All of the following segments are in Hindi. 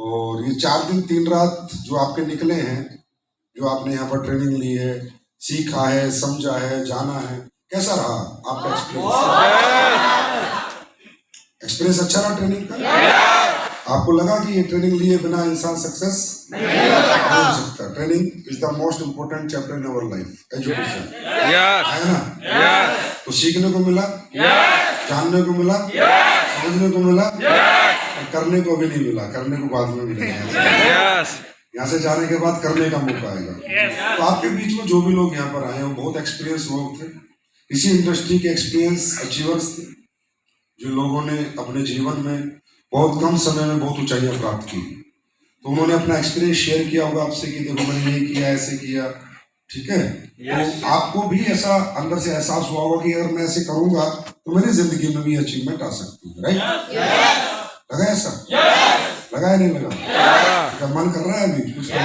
और ये 4 दिन 3 रात जो आपके निकले हैं, जो आपने यहाँ पर ट्रेनिंग ली है, सीखा है, समझा है, जाना है, कैसा रहा आपका एक्सपीरियंस अच्छा रहा ट्रेनिंग का? आपको लगा कि ये ट्रेनिंग लिए बिना इंसान सक्सेस नहीं हो सकता? Training is the most important chapter in our life, education, है ना? तो सीखने को मिला, जानने को मिला, समझने को मिला, और करने को भी नहीं मिला, करने को बाद में मिलेगा। यहाँ से जाने के बाद करने का मौका आएगा। तो आपके बीच में जो भी लोग यहाँ पर आए वो बहुत एक्सपीरियंस लोग थे, इसी इंडस्ट्री के एक्सपीरियंस अचीवर्स थे, जिन लोगों ने अपने जीवन में बहुत कम समय में बहुत ऊंचाइयां प्राप्त की। तो उन्होंने अपना एक्सपीरियंस शेयर किया होगा आपसे कि देखो मैंने ये किया, ऐसे किया, ठीक है? तो आपको भी ऐसा अंदर से एहसास हुआ होगा कि अगर मैं ऐसे करूंगा तो मेरी जिंदगी में भी अचीवमेंट आ सकती है, राइट? लगा ऐसा? लगा है नहीं लगा? मन कर रहा है अभी कुछ करने?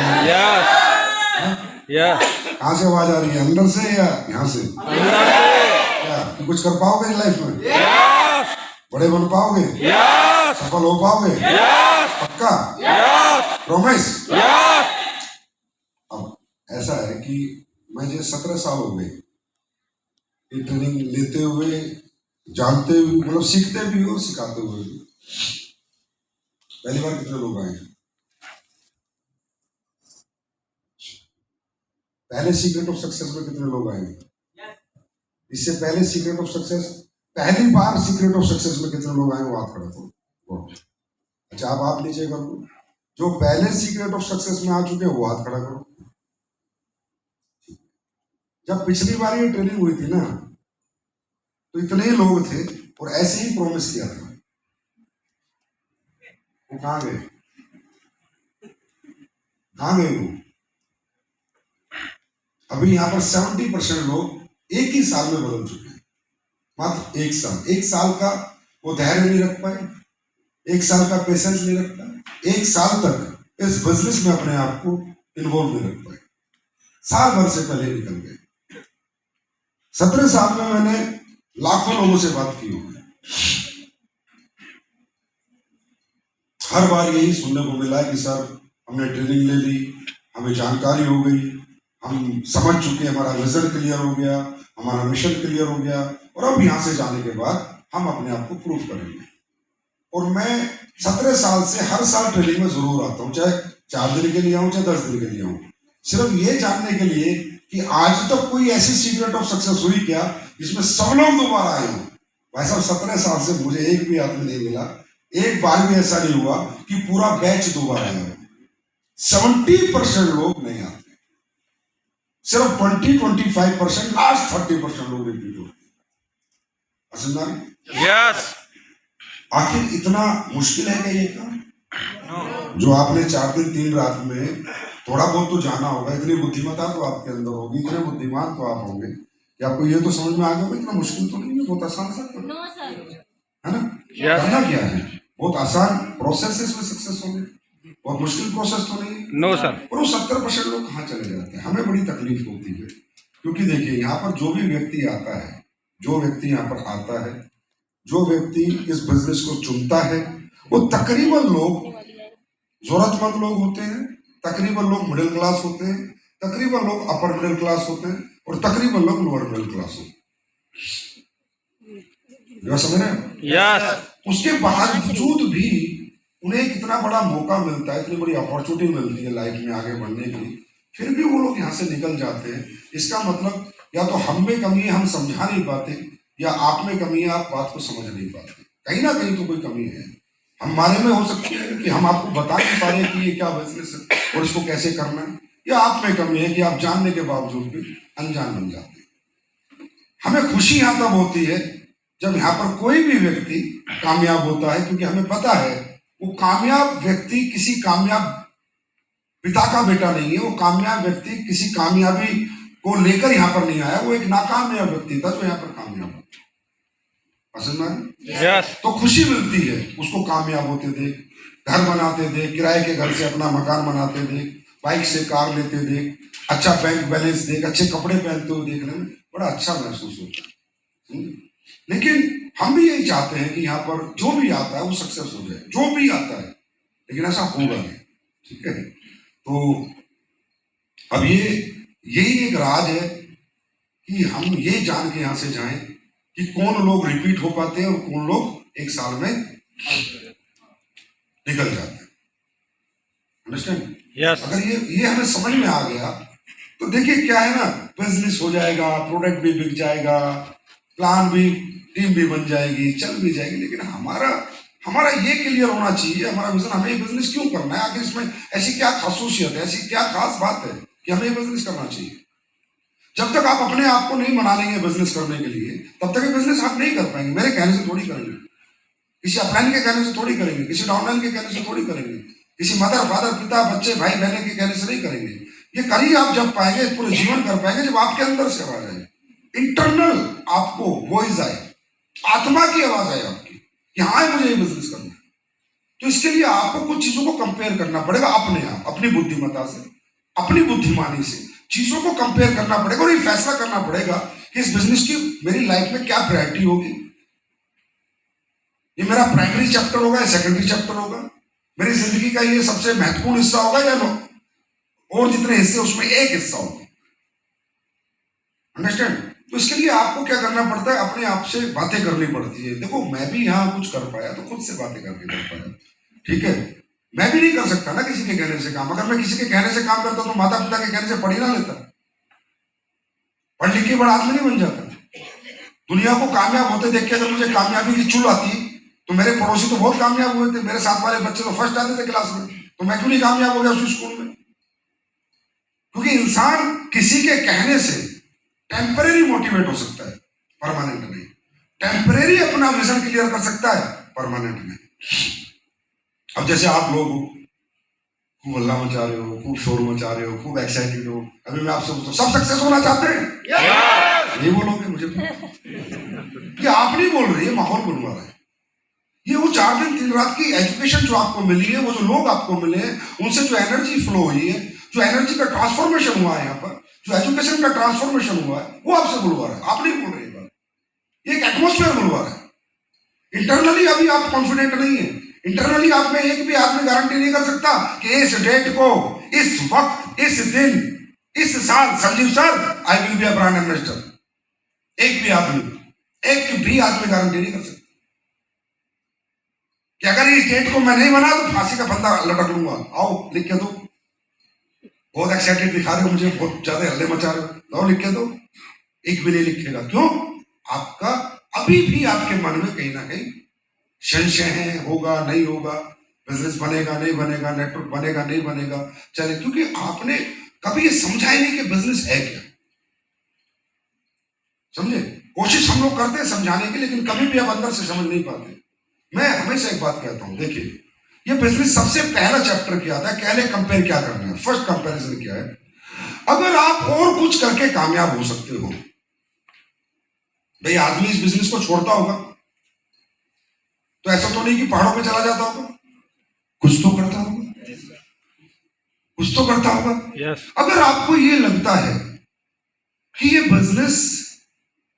कहाँ से आवाज आ रही है, अंदर से या यहाँ से? क्या कुछ कर पाओगे लाइफ में? बड़े बन पाओगे? सफल हो पाओगे? पक्का? प्रॉमिस? अब ऐसा है कि मुझे 17 साल हो गए ये ट्रेनिंग लेते हुए, जानते हुए, मतलब सीखते भी हो, सिखाते हुए भी। पहली बार कितने लोग आए? पहले सीक्रेट ऑफ सक्सेस में कितने लोग आए? इससे पहले सीक्रेट ऑफ सक्सेस, पहली बार सीक्रेट ऑफ सक्सेस में कितने लोग आए? वो हाथ खड़ा करो। अच्छा, अब आप नीचे कर दो। जो पहले सीक्रेट ऑफ सक्सेस में आ चुके हैं वो हाथ खड़ा करो। जब पिछली बार ये ट्रेनिंग हुई थी ना, तो इतने ही लोग थे और ऐसे ही प्रॉमिस किया था। वो कहां गए? कहां गए वो? अभी यहां पर 70% लोग एक ही साल में बदल चुके हैं। मात्र एक साल का वो धैर्य नहीं रख पाए, एक साल का पेशेंस नहीं रख पाए, एक साल तक इस बिजनेस में अपने आप को इन्वॉल्व नहीं रख पाए, साल भर से पहले निकल गए। 17 साल में मैंने लाखों लोगों से बात की होगी, हर बार यही सुनने को मिला कि सर हमने ट्रेनिंग ले ली, हमें जानकारी हो गई, हम समझ चुके, हमारा विजन क्लियर हो गया, हमारा मिशन क्लियर हो गया, और अब यहां से जाने के बाद हम अपने आप को प्रूव करेंगे। और मैं 17 साल से हर साल ट्रेनिंग में जरूर आता हूँ, चाहे 4 दिन के लिए आऊँ, चाहे 10 दिन के लिए आऊँ, सिर्फ ये जानने के लिए कि आज तक कोई ऐसी सीक्रेट ऑफ सक्सेस हुई क्या जिसमें सब लोग दोबारा आए हों। भाई साहब 17 साल से मुझे एक भी आदमी नहीं मिला, एक बार भी ऐसा नहीं हुआ कि पूरा बैच दोबारा आया हो। 70% लोग नहीं आते, सिर्फ 20-25%, लास्ट 30% लोग रिपीट होते हैं। यस। आखिर इतना मुश्किल है क्या ये काम? जो आपने 4 दिन 3 रात में थोड़ा बहुत तो जाना होगा, इतनी बुद्धिमत्ता तो आपके अंदर होगी, इतने बुद्धिमान तो आप होंगे कि आपको ये तो समझ में आ गया इतना मुश्किल तो नहीं है, बहुत आसान सा है ना? करना क्या है, बहुत आसान प्रोसेस है, इसमें सक्सेस होंगे, बहुत मुश्किल प्रोसेस तो नहीं है। No sir. और वो 70% लोग कहाँ चले जाते हैं, हमें बड़ी तकलीफ होती है। क्योंकि देखिए यहाँ पर जो भी व्यक्ति आता है, जो व्यक्ति यहाँ पर आता है, जो व्यक्ति इस बिजनेस को चुनता है, वो तकरीबन लोग जरूरतमंद लोग होते हैं, तकरीबन लोग मिडिल क्लास होते हैं, तकरीबन लोग अपर मिडिल क्लास होते हैं, और तकरीबन लोग लोअर मिडिल क्लास होते हैं। समझ रहे हैं? यस। उसके बावजूद भी उन्हें कितना बड़ा मौका मिलता है, इतनी बड़ी अपॉर्चुनिटी मिलती है लाइफ में आगे बढ़ने की, फिर भी वो लोग यहाँ से निकल जाते हैं। इसका मतलब या तो हम में कमी है, हम समझा नहीं पाते, या आप में कमी है, आप बात को समझ नहीं पाते। कहीं ना कहीं तो कोई कमी है हमारे में, हो सकती है कि हम आपको बता नहीं पा रहे कि ये क्या बिजनेस है और इसको कैसे करना है, या आप में कमी है कि आप जानने के बावजूद भी अनजान बन जाते हैं। हमें खुशी यहाँ तब होती है जब यहाँ पर कोई भी व्यक्ति कामयाब होता है, क्योंकि हमें पता है वो कामयाब व्यक्ति किसी कामयाब पिता का बेटा नहीं है, वो कामयाब व्यक्ति किसी कामयाबी को लेकर यहाँ पर नहीं आया, वो एक नाकामयाब व्यक्ति था जो यहाँ पर कामयाब हुआ। पसंद है? यस। तो खुशी मिलती है उसको कामयाब होते देख, घर बनाते देख, किराए के घर से अपना मकान बनाते देख, बाइक से कार लेते देख, अच्छा बैंक बैलेंस देख, अच्छे कपड़े पहनते हुए देखने में बड़ा अच्छा महसूस होता है। लेकिन हम भी यही चाहते हैं कि यहाँ पर जो भी आता है वो सक्सेस हो जाए, जो भी आता है, लेकिन ऐसा होगा नहीं, ठीक है। तो अब यही एक राज है कि हम ये जान के यहां से जाएं कि कौन लोग रिपीट हो पाते हैं और कौन लोग एक साल में निकल जाते हैं। अंडरस्टैंड? यस। अगर ये हमें समझ में आ गया तो देखिए क्या है ना, बिजनेस हो जाएगा, प्रोडक्ट भी बिक जाएगा, प्लान भी, टीम भी बन जाएगी, चल भी जाएगी, लेकिन हमारा हमारा ये क्लियर होना चाहिए, हमारा विजन, हमें ये बिजनेस क्यों करना है, आखिर इसमें ऐसी क्या खासूसियत है, ऐसी क्या खास बात है कि हमें ये बिजनेस करना चाहिए। जब तक आप अपने आप को नहीं मना लेंगे बिजनेस करने के लिए, तब तक ये बिजनेस आप नहीं कर पाएंगे। मेरे कहने से थोड़ी करेंगे, किसी अपलाइन के कहने से थोड़ी करेंगे, किसी डाउनलाइन के कहने से थोड़ी करेंगे, किसी मदर फादर पिता बच्चे भाई बहन के कहने से नहीं करेंगे। ये करिए आप जब पाएंगे, पूरे जीवन कर पाएंगे जब आपके अंदर से आवाज आए, इंटरनल आपको वॉइस आए, आत्मा की आवाज आए आपकी कि हाँ मुझे ये बिजनेस करना है। तो इसके लिए आपको कुछ चीजों को कंपेयर करना पड़ेगा अपने आप, अपनी बुद्धिमत्ता से, अपनी बुद्धिमानी से चीजों को कंपेयर करना पड़ेगा और ये फैसला करना पड़ेगा कि इस बिजनेस की मेरी लाइफ में क्या प्रायोरिटी होगी। ये मेरा प्राइमरी चैप्टर होगा या सेकेंडरी चैप्टर होगा, मेरी जिंदगी का ये सबसे महत्वपूर्ण हिस्सा होगा या और जितने हिस्से उसमें एक हिस्सा होगा। अंडरस्टैंड? तो इसके लिए आपको क्या करना पड़ता है, अपने आप से बातें करनी पड़ती है। देखो मैं भी यहाँ कुछ कर पाया तो खुद से बातें करके कर पाया, ठीक है। मैं भी नहीं कर सकता ना किसी के कहने से काम। अगर मैं किसी के कहने से काम करता तो माता पिता के कहने से पढ़ ही ना लेता, पढ़ लिख के बड़ा आदमी नहीं बन जाता। दुनिया को कामयाब होते देख के अगर मुझे कामयाबी की चुल आती तो मेरे पड़ोसी तो बहुत कामयाब हुए थे, मेरे साथ वाले बच्चे तो फर्स्ट आते थे क्लास में, तो मैं क्यों नहीं कामयाब हो गया उस स्कूल में? क्योंकि इंसान किसी के कहने से टेम्परेरी मोटिवेट हो सकता है, परमानेंट नहीं। टेम्परेरी अपना विजन क्लियर कर सकता है, परमानेंट नहीं। अब जैसे आप लोग खूब हल्ला मचा रहे हो, खूब शोर मचा रहे हो, खूब एक्साइटेड हो, अभी मैं आपसे पूछता हूं सब सक्सेस होना चाहते हैं? नहीं बोलोगे मुझे, ये आप नहीं बोल रहे, ये माहौल बनवा रहा है। ये वो 4 दिन 3 रात की एजुकेशन जो आपको मिली है, वो जो लोग आपको मिले हैं, उनसे जो एनर्जी फ्लो हुई है, जो एनर्जी का ट्रांसफॉर्मेशन हुआ है यहाँ पर, जो एजुकेशन का ट्रांसफॉर्मेशन हुआ है, वो आपसे बुलवा रहा है। आप नहीं बोल रहे ये बात, ये एक एटमोस्फेयर बुलवा रहा है। इंटरनली अभी आप कॉन्फिडेंट नहीं है, इंटरनली आप में एक भी आदमी गारंटी नहीं कर सकता कि इस डेट को, इस वक्त, इस दिन, इस साल Sanjeev sir I will be a brand ambassador. एक भी आदमी गारंटी नहीं कर सकता कि अगर इस डेट को मैं नहीं बना तो फांसी का फंदा लटक लूंगा। आओ लिख के दो, बहुत एक्साइटेड दिखा रहे हो मुझे, बहुत ज्यादा हल्ले मचा रहे हो, लाओ लिख के दो। एक भी नहीं लिखेगा, क्यों? आपका अभी भी आपके मन में कहीं ना कहीं संशय है, होगा नहीं होगा, बिजनेस बनेगा नहीं बनेगा, नेटवर्क बनेगा नहीं बनेगा, चले, क्योंकि आपने कभी ये समझा ही नहीं कि बिजनेस है क्या। समझे? कोशिश हम लोग करते हैं समझाने की, लेकिन कभी भी आप अंदर से समझ नहीं पाते। मैं हमेशा एक बात कहता हूं, देखिए ये बिजनेस सबसे पहला चैप्टर क्या आता है, पहले कंपेयर क्या करना है, फर्स्ट कंपैरिजन क्या है। अगर आप और कुछ करके कामयाब हो सकते हो, भाई आदमी इस बिजनेस को छोड़ता होगा तो ऐसा तो नहीं कि पहाड़ों पे चला जाता होगा, कुछ तो करता होगा, कुछ तो करता होगा। yes. अगर आपको ये लगता है कि ये बिजनेस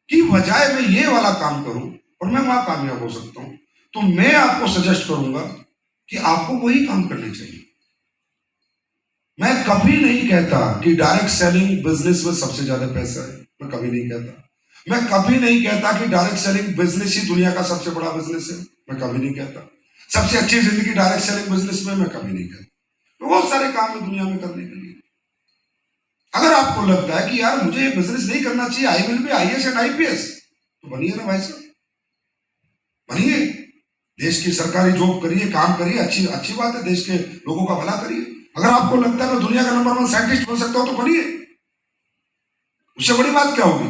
की बजाय मैं ये वाला काम करूं और मैं वहां कामयाब हो सकता हूं, तो मैं आपको सजेस्ट करूंगा कि आपको वही काम करने चाहिए। मैं कभी नहीं कहता कि डायरेक्ट सेलिंग बिजनेस में सबसे ज्यादा पैसा है, मैं कभी नहीं कहता। मैं कभी नहीं कहता कि डायरेक्ट सेलिंग बिजनेस ही दुनिया का सबसे बड़ा बिजनेस है, मैं कभी नहीं कहता। सबसे अच्छी जिंदगी डायरेक्ट सेलिंग बिजनेस में, मैं कभी नहीं कहता। बहुत सारे काम है दुनिया में करने के लिए। अगर आपको लगता है कि यार मुझे ये बिजनेस नहीं करना चाहिए, I will be IAS and IPS, तो बनिए ना भाई साहब, बनिए। देश की सरकारी जॉब करिए, काम करिए, अच्छी अच्छी बात है, देश के लोगों का भला करिए। अगर आपको लगता है मैं दुनिया का नंबर 1 साइंटिस्ट बन सकता हूं तो बनिए, उससे बड़ी बात क्या होगी।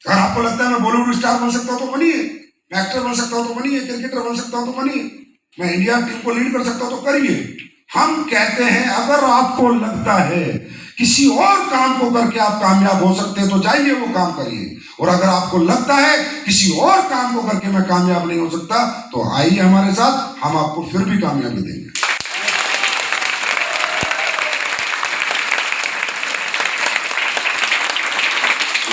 अगर आपको लगता है मैं बॉलीवुड स्टार बन सकता हूं तो बनिए, मैं एक्टर बन सकता हूं तो बनिए, क्रिकेटर बन सकता हूं तो बनिए, मैं इंडिया टीम को लीड कर सकता हूं तो करिए। हम कहते हैं अगर आपको लगता है किसी और काम को करके आप कामयाब हो सकते हैं तो जाइए वो काम करिए, और अगर आपको लगता है किसी और काम को करके मैं कामयाब नहीं हो सकता तो आइए हमारे साथ, हम आपको फिर भी कामयाबी देंगे।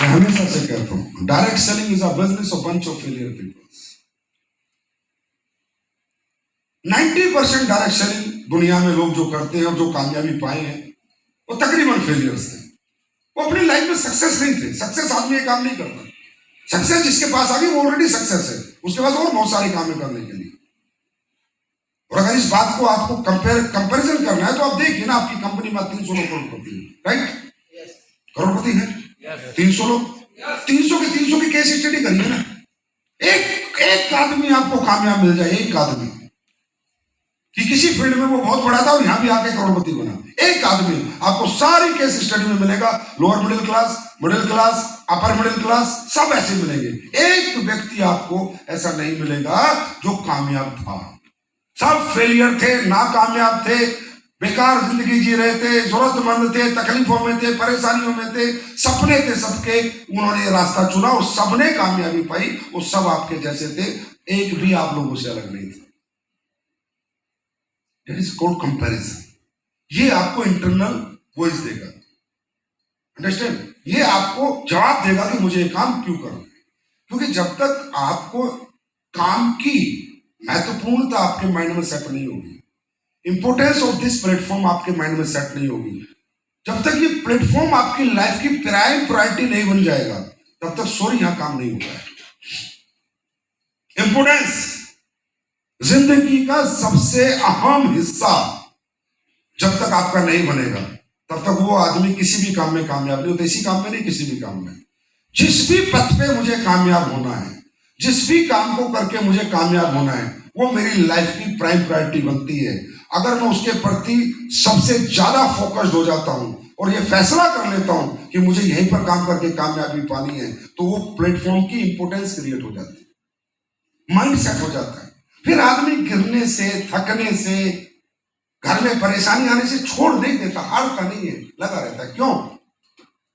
मैं हमेशा से कहता हूं direct selling is a business of bunch of failure peoples. 90% direct selling दुनिया में लोग जो करते हैं और जो कामयाबी पाए हैं वो तकरीबन फेलियर्स थे। वो अपनी लाइफ में सक्सेस नहीं थे। सक्सेस आदमी ये काम नहीं करता। सक्सेस जिसके पास आ गई वो ऑलरेडी सक्सेस है, उसके पास और बहुत सारे काम है करने के लिए। और अगर इस बात को आपको कंपैरिजन करना है तो आप देखिए ना, आपकी कंपनी में 300 लोग करोड़पति है, राइट? करोड़पति है 300 लोग। 300 की केस स्टडी करिए ना। एक आदमी आपको कामयाब मिल जाए, एक आदमी कि किसी फील्ड में वो बहुत बड़ा था और यहां भी आके करोड़पति बना, एक आदमी आपको सारी केस स्टडी में मिलेगा। Lower middle class, upper middle class, सब ऐसे मिलेंगे। एक व्यक्ति आपको ऐसा नहीं मिलेगा जो कामयाब था। सब फेलियर थे, नाकामयाब थे, बेकार जिंदगी जी रहे थे, जरूरतमंद थे, तकलीफों में थे, परेशानियों में थे, सपने थे सबके। उन्होंने ये रास्ता चुना और सबने कामयाबी पाई। वो सब आपके जैसे थे, एक भी आप लोगों से अलग नहीं था। That is called comparison। ये आपको इंटरनल वॉइस देगा, अंडरस्टैंड? ये आपको जवाब देगा कि मुझे ये काम क्यों करना है। क्योंकि जब तक आपको काम की महत्वपूर्णता आपके माइंड में सेट नहीं होगी, इंपोर्टेंस ऑफ दिस प्लेटफॉर्म आपके माइंड में सेट नहीं होगी, जब तक ये प्लेटफॉर्म आपकी लाइफ की प्राइम प्रायोरिटी नहीं बन जाएगा, तब तक सॉरी यहां काम नहीं होगा। इंपोर्टेंस जिंदगी का सबसे अहम हिस्सा जब तक आपका नहीं बनेगा, तब तक वो आदमी किसी भी काम में कामयाब नहीं होता। इसी काम में नहीं, किसी भी काम में। जिस भी पथ पे मुझे कामयाब होना है, जिस भी काम को करके मुझे कामयाब होना है, वो मेरी लाइफ की प्राइम प्रायोरिटी बनती है। अगर मैं उसके प्रति सबसे ज्यादा फोकस्ड हो जाता हूं और ये फैसला कर लेता हूं कि मुझे यहीं पर काम करके कामयाबी पानी है, तो वो प्लेटफॉर्म की इंपोर्टेंस क्रिएट हो जाती है, माइंड सेट हो जाता है। फिर आदमी गिरने से, थकने से, घर में परेशानी आने से छोड़ नहीं देता, हारता नहीं है, लगा रहता है। क्यों?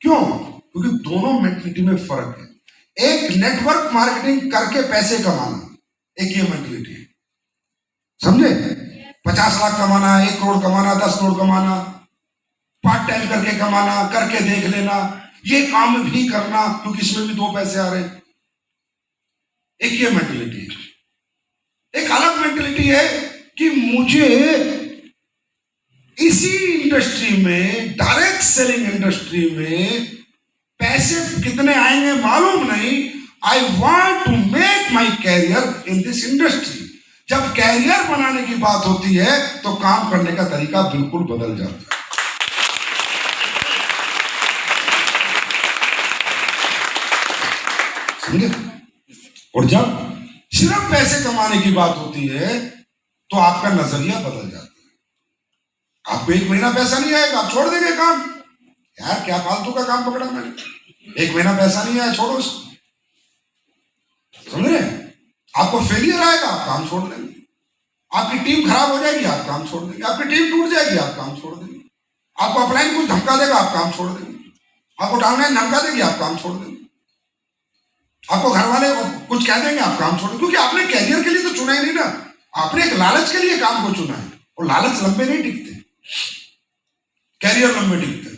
क्योंकि दोनों मेंटलिटी में फर्क है। एक नेटवर्क मार्केटिंग करके पैसे कमाना, एक ये मेंटलिटी है, समझे? 50 लाख कमाना, 1 करोड़ कमाना, 10 करोड़ कमाना, पार्ट टाइम करके कमाना, करके देख लेना, ये काम भी करना क्योंकि इसमें भी 2 पैसे आ रहे हैं। एक ये मेंटलिटी है। एक अलग मेंटलिटी है कि मुझे इसी इंडस्ट्री में, डायरेक्ट सेलिंग इंडस्ट्री में पैसे कितने आएंगे मालूम नहीं, I want to make my career in this industry. जब कैरियर बनाने की बात होती है तो काम करने का तरीका बिल्कुल बदल जाता है। समझे? और जब सिर्फ पैसे कमाने की बात होती है तो आपका नजरिया बदल जाता है। आपको 1 महीना पैसा नहीं आएगा, आप छोड़ देंगे काम। यार क्या फालतू का काम पकड़ा मैंने, 1 महीना पैसा नहीं आया, छोड़ो उसको। समझ रहे? आपको फेलियर आएगा, आप काम छोड़ देंगे। आपकी टीम खराब हो जाएगी, आप काम छोड़ देंगे। आपकी टीम टूट जाएगी, आप काम छोड़ देंगे। आपको अपलाइन कुछ धमका देगा, आप काम छोड़ देंगे। आपको डाउनलाइन धमका देगी, आप काम छोड़ देंगे। आपको घर वाले कुछ कह देंगे, आप काम छोड़, क्योंकि आपने कैरियर के लिए तो चुना ही नहीं ना, आपने एक लालच के लिए काम को चुना है। और लालच लंबे नहीं टिकते, कैरियर लंबे टिकते।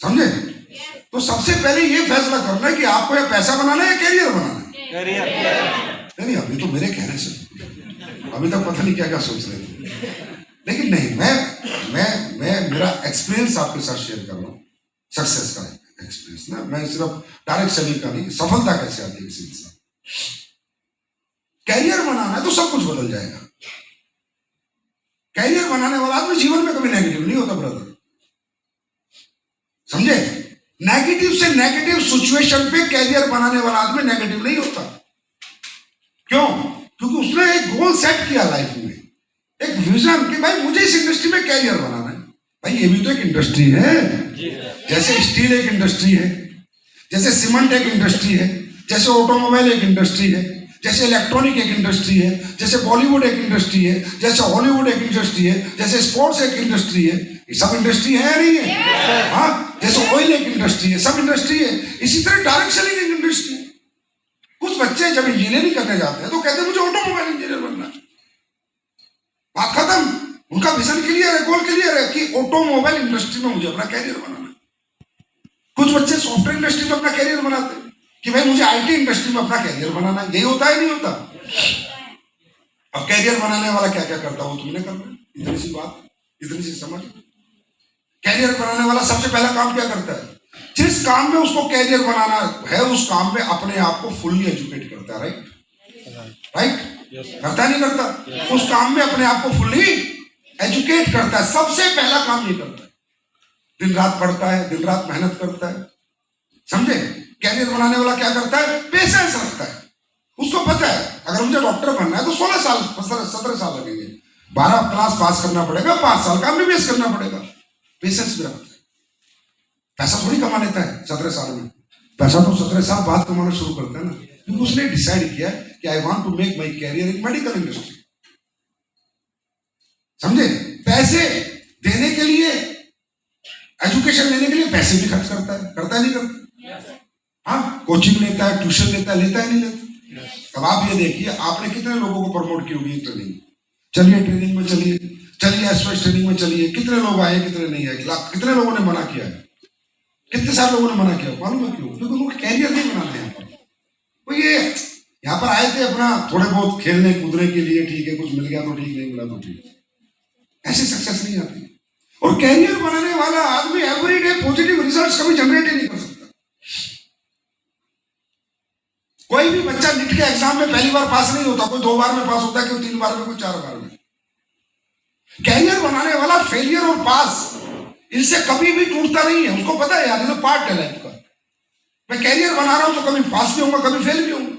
समझे? तो सबसे पहले ये फैसला करना है कि आपको ये पैसा बनाना है या कैरियर बनाना है। कैरियर। नहीं, अभी तो मेरे कहने से, अभी तक पता नहीं क्या क्या सोच रहे थे, लेकिन नहीं, मैं मेरा एक्सपीरियंस आपके साथ शेयर कर रहा हूँ, सक्सेस का एक्सपीरियंस ना। मैं सिर्फ डायरेक्ट सेलिंग का नहीं, सफलता कैसे आती है किसी इंसान। कैरियर बनाना है तो सब कुछ बदल जाएगा। कैरियर बनाने वाला आदमी जीवन में कभी नेगेटिव नहीं होता ब्रदर, समझे? नेगेटिव से नेगेटिव सिचुएशन पे कैरियर बनाने वाला आदमी नेगेटिव नहीं होता। क्यों? क्योंकि उसने एक गोल सेट किया लाइफ में, एक विजन कि भाई मुझे इस इंडस्ट्री में कैरियर बनाना है। भाई ये भी तो एक इंडस्ट्री है, जैसे स्टील एक इंडस्ट्री है, जैसे सीमेंट एक इंडस्ट्री है, जैसे ऑटोमोबाइल एक इंडस्ट्री है, जैसे इलेक्ट्रॉनिक एक इंडस्ट्री है, जैसे बॉलीवुड एक इंडस्ट्री है, जैसे हॉलीवुड एक इंडस्ट्री है, जैसे स्पोर्ट्स एक इंडस्ट्री है। ये सब इंडस्ट्री है या नहीं है? हाँ, जैसे ऑयल एक इंडस्ट्री है, सब इंडस्ट्री है। इसी तरह डायरेक्ट सेलिंग एक इंडस्ट्री है। कुछ बच्चे जब इंजीनियरिंग करने जाते हैं तो कहते हैं मुझे ऑटोमोबाइल इंजीनियर बनना है। बात खत्म, उनका विजन क्लियर है, गोल क्लियर है कि ऑटोमोबाइल इंडस्ट्री में मुझे अपना कैरियर बनाना है। कुछ बच्चे सॉफ्टवेयर इंडस्ट्री में अपना कैरियर बनाते हैं कि भाई मुझे आईटी इंडस्ट्री में अपना कैरियर बनाना है। यही होता है, नहीं होता? अब कैरियर बनाने वाला क्या क्या करता है वो तुमने करना है। इतनी सी बात, इतनी सी समझ। कैरियर बनाने वाला सबसे पहला काम क्या करता है? जिस काम में उसको कैरियर बनाना है उस काम में अपने आप को फुल्ली एजुकेट करता है। राइट राइट, करता नहीं करता? उस काम में अपने आप को फुल्ली एजुकेट करता है। सबसे पहला काम ये करता है, दिन रात पढ़ता है, दिन रात मेहनत करता है। समझे? कैरियर बनाने वाला क्या करता है? पेशेंस रखता है। उसको पता है अगर मुझे डॉक्टर बनना है तो 16 साल 17 साल लगेंगे, 12 क्लास पास करना पड़ेगा, 5 साल का एमबीबीएस करना पड़ेगा। पेशेंस भी रखता है। पैसा थोड़ी कमा लेता है 17 साल में, पैसा तो 17 साल बाद कमाना शुरू करता है ना, क्योंकि उसने डिसाइड किया कि I want to make my career in medical industry. समझे? पैसे देने के लिए, एजुकेशन लेने के लिए पैसे भी खर्च करता है नहीं करता? हाँ, कोचिंग लेता है, ट्यूशन लेता है नहीं लेता? अब आप ये देखिए, आपने कितने लोगों को प्रमोट की होगी ट्रेनिंग। चलिए ट्रेनिंग में चलिए, एसवाइस ट्रेनिंग में चलिए, कितने लोग आए कितने नहीं आए, कितने लोगों ने मना किया है, कितने सारे लोगों ने मना किया। मालूम है क्यों? क्योंकि उनको कैरियर नहीं बनाना है। यहाँ पर वो ये यहाँ पर आए थे अपना थोड़े बहुत खेलने कूदने के लिए, ठीक है, कुछ मिल गया तो ठीक, नहीं मिला तो ठीक, ऐसी सक्सेस नहीं आती। और कैरियर बनाने वाला आदमी एवरीडे पॉजिटिव रिजल्ट्स कभी जनरेट ही नहीं कर सकता। कोई भी बच्चा नीट के एग्जाम में पहली बार पास नहीं होता, कोई 2 बार में पास होता है, कोई 3 बार में, कोई 4 बार में। कैरियर बनाने वाला फेलियर और पास इनसे कभी भी टूटता नहीं है। उसको पता है यार, ये पार्ट है लाइफ का। मैं कैरियर बना रहा हूं तो कभी पास भी होऊंगा, कभी फेल भी होऊंगा।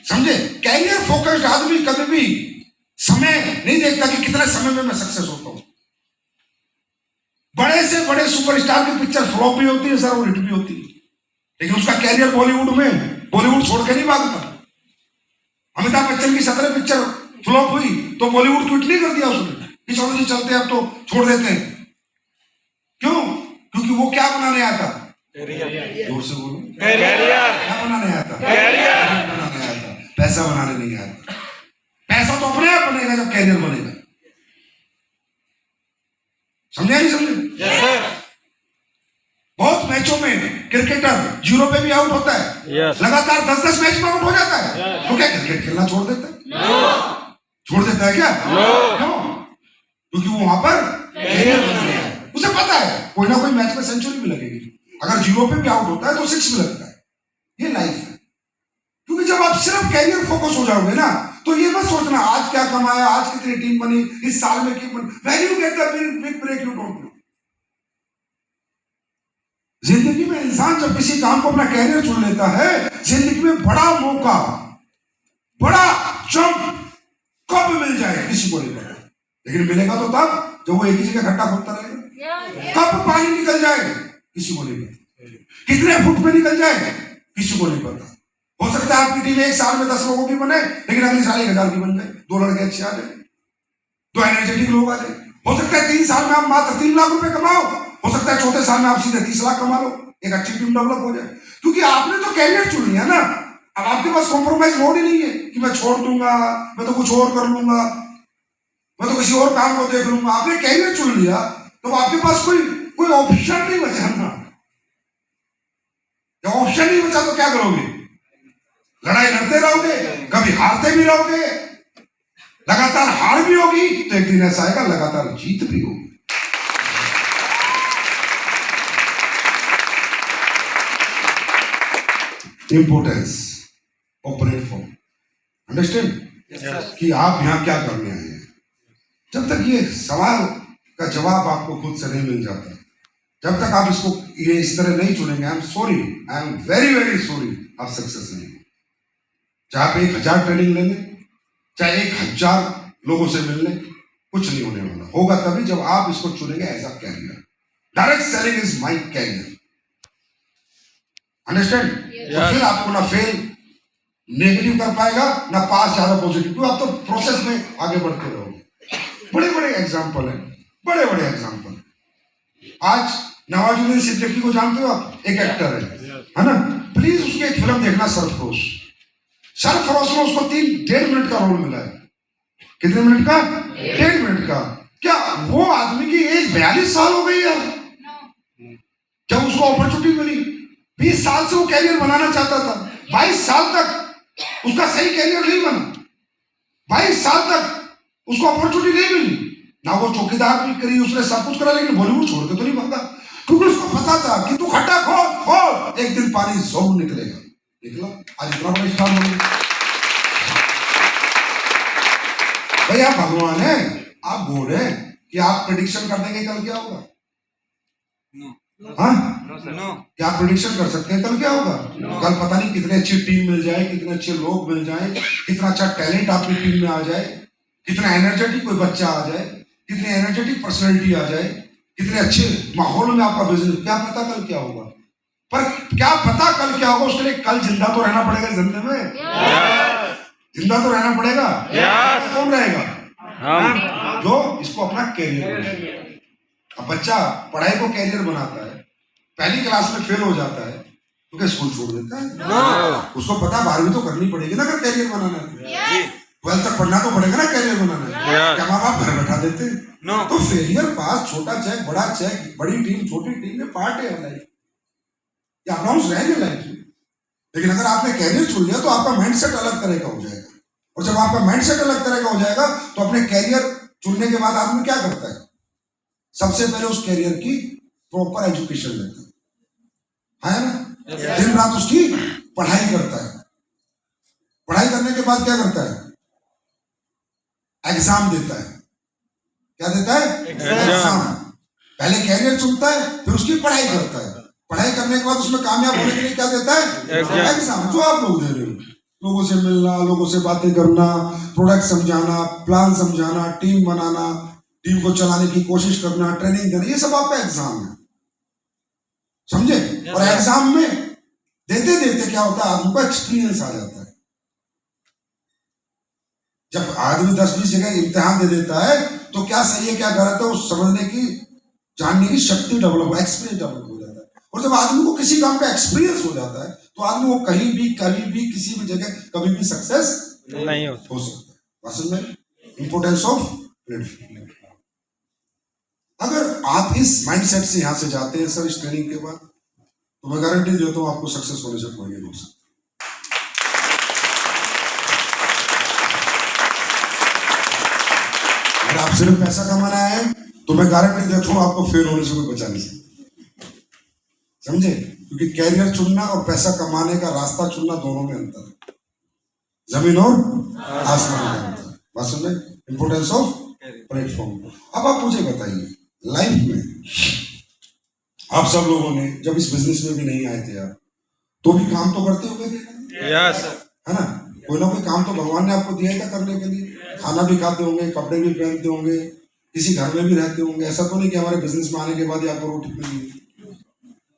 समझे? कैरियर फोकस्ड आदमी कभी भी समय नहीं देखता कि कितने समय में मैं सक्सेस होता हूं। बड़े से बड़े सुपरस्टार की पिक्चर फ्लॉप भी होती है सर, और हिट भी होती है, लेकिन उसका कैरियर बॉलीवुड छोड़ के नहीं भागता। अमिताभ बच्चन की 17 पिक्चर फ्लॉप हुई तो बॉलीवुड क्विट नहीं कर दिया उसने कि चलो जी चलते अब तो छोड़ देते हैं। क्यों? क्योंकि वो क्या बनाने आया था? जोर से बोलो। क्या बनाने आया था? बनाने आया था, पैसा बनाने नहीं आया था। पैसा तो अपने आप बनेगा जब कैरियर बनेगा। समझे नहीं समझे? बहुत मैचों में क्रिकेटर 0 पे भी आउट होता है, लगातार 10-10 मैच में आउट हो जाता है, तो क्या क्रिकेट खेलना छोड़ देता है? छोड़ देता है क्या? क्यों? क्योंकि वो वहां पर कैरियर बनाने आया है। उसे पता है कोई ना कोई मैच में सेंचुरी भी लगेगी। अगर 0 पे भी आउट होता है तो 6 भी लगता है। ये लाइफ है। क्योंकि जब आप सिर्फ कैरियर फोकस हो जाओगे ना, तो ये मत सोचना आज क्या कमाया, आज कितनी टीम बनी, इस साल में कितनी बनी। When you get the big break you don't know. जिंदगी में इंसान जब किसी काम को अपना कैरियर चुन लेता है, जिंदगी में बड़ा मौका, बड़ा जंप कब मिल जाए किसी को नहीं पता, लेकिन मिलेगा तो तब जब वो एक ही जगह खट्टा खोदता रहेगा। कब पानी निकल जाए किसी को नहीं पता, कितने फुट में निकल जाए किसी को नहीं पता। हो सकता है आपकी टीम 1 साल में 10 लोगों की बने, लेकिन अगली साल 1000 की बन जाए, 2 लड़के अच्छे आ जाए, 2 एनर्जेटिक लोग आ जाए। हो सकता है 3 साल में आप मात्र 3 लाख रुपए कमाओ, हो सकता है 4थे साल में आप सीधे 30 लाख कमा लो, एक अच्छी टीम डेवलप हो जाए। क्योंकि आपने तो कैरियर चुन लिया ना। अब आपके पास कॉम्प्रोमाइज मोड ही नहीं है कि मैं छोड़ दूंगा, मैं तो कुछ और कर लूंगा, मैं तो किसी और काम को देख लूंगा। आपने कैरियर चुन लिया तो आपके पास कोई ऑप्शन नहीं बचा ना। जब ऑप्शन नहीं बचा तो क्या करोगे? लड़ाई लड़ते रहोगे, कभी हारते भी रहोगे, लगातार हार भी होगी, तो एक दिन ऐसा आएगा लगातार जीत भी होगी। Importance of platform, understand? कि आप यहां क्या करने आए हैं। जब तक ये सवाल का जवाब आपको खुद से नहीं मिल जाता, जब तक आप इसको ये इस तरह नहीं चुनेंगे, I am sorry, I am very very sorry, आप सक्सेस नहीं। चाहे आप 1000 ट्रेनिंग ले लें, चाहे 1000 लोगों से मिल लें, कुछ नहीं होने वाला। होगा तभी जब आप इसको चुनेंगे as a career. Direct selling is my career, understand? तो फिर आपको ना फेल नेगेटिव कर पाएगा, ना पास ज्यादा पॉजिटिव। आप तो प्रोसेस में आगे बढ़ते रहोगे। बड़े बड़े एग्जाम्पल हैं, बड़े बड़े एग्जाम्पल। आज नवाजुद्दीन सिद्दीकी को जानते हो आप? एक एक्टर है ना? प्लीज उसकी एक फिल्म देखना, सरफरोश। सरफरोश में उसको 1.5 मिनट का रोल मिला है। कितने मिनट का? 1.5 मिनट का। क्या वो आदमी की एज 42 साल हो गई है जब उसको अपॉर्चुनिटी मिली? 20 साल से वो कैरियर बनाना चाहता था, 22 साल तक उसका सही कैरियर नहीं बना। उसको अपॉर्चुनिटी नहीं मिली, ना वो चौकीदार भी करी, उसने सब कुछ करा, लेकिन बॉलीवुड छोड़ के तो नहीं भागा, क्योंकि उसको पता था कि तू खड्डा खोद खोद, एक दिन पानी जरूर निकलेगा। निकला, आज इतना बड़ा स्टार हो गया। भाई आप भगवान है, आप गॉड है कि आप प्रेडिक्शन कर देंगे कल क्या होगा? हाँ, क्या आप प्रेडिक्शन कर सकते हैं कल क्या होगा? कल पता नहीं कितने अच्छी टीम मिल जाए, कितने अच्छे लोग मिल जाए, कितना अच्छा टैलेंट आपकी टीम में आ जाए, कितना एनर्जेटिक कोई बच्चा आ जाए, कितनी एनर्जेटिक पर्सनैलिटी आ जाए, कितने अच्छे माहौल में आपका बिजनेस, क्या पता कल क्या होगा? पर क्या पता कल क्या होगा, उसके लिए कल जिंदा तो रहना पड़ेगा जिंदगी में। जिंदा तो रहना पड़ेगा। कौन रहेगा? जो इसको अपना कैरियर। अब बच्चा पढ़ाई को कैरियर बनाता है, पहली क्लास में फेल हो जाता है तो क्या स्कूल छोड़ देता है? उसको पता 12वीं तो करनी पड़ेगी ना, अगर कैरियर बनाना है। 12th तक पढ़ना तो पड़ेगा ना कैरियर बनाना है। क्या माँ बाप घर बैठा देते? तो फेलियर पास, छोटा चेक बड़ा चेक, बड़ी टीम छोटी टीम में पार्ट है लाइफ, या अनाउंस रहेंगे लाइफ में। लेकिन अगर आपने कैरियर चुन लिया तो आपका माइंडसेट अलग तरह का हो जाएगा, और जब आपका माइंडसेट अलग तरह का हो जाएगा तो अपने कैरियर चुनने के बाद आदमी क्या करता है? सबसे पहले उस कैरियर की प्रॉपर एजुकेशन लेता है ना, दिन रात उसकी पढ़ाई करता है। पढ़ाई करने के बाद क्या करता है? एग्जाम देता है। क्या देता है? एग्जाम। पहले कैरियर चुनता है, फिर उसकी पढ़ाई करता है। पढ़ाई करने के बाद उसमें कामयाब होने के लिए क्या देता है? एग्जाम। जो आप लोग दे रहे हो, लोगों से मिलना, लोगों से बातें करना, प्रोडक्ट समझाना, प्लान समझाना, टीम बनाना, टीम को चलाने की कोशिश करना, ट्रेनिंग देना, ये सब आपका एग्जाम है, समझे? और एग्जाम में देते देते क्या होता है? आदमी को एक्सपीरियंस आ जाता है। जब आदमी 10-20 जगह इम्तिहान दे देता है तो क्या सही है क्या गलत है उस समझने की, जानने की शक्ति डेवलप, एक्सपीरियंस डेवलप हो जाता है। और जब आदमी को किसी काम का एक्सपीरियंस हो जाता है तो आदमी वो कहीं भी कभी भी किसी भी जगह कभी भी सक्सेस नहीं हो सकता। समझ में? Importance of platform. अगर आप इस माइंडसेट से यहां से जाते हैं सर इस ट्रेनिंग के बाद, तो मैं गारंटी देता हूं आपको सक्सेस होने से कोई नहीं रोक सकता। अगर आप सिर्फ पैसा कमाना है तो मैं गारंटी देता हूं आपको फेल होने से कोई बचा नहीं सकता, समझे? क्योंकि कैरियर चुनना और पैसा कमाने का रास्ता चुनना दोनों में अंतर है, जमीन और आसमान का अंतर। बात समझे? Importance of platform. अब आप मुझे बताइए, लाइफ में आप सब लोगों ने जब इस बिजनेस में भी नहीं आए थे यार, तो भी काम तो करते होंगे yes. है ना? कोई ना कोई काम तो भगवान ने आपको दिया था करने के लिए। खाना भी खाते होंगे, कपड़े भी पहनते होंगे, किसी घर में भी रहते होंगे। ऐसा तो नहीं कि हमारे बिजनेस में आने के बाद ही आपको रोटी मिली।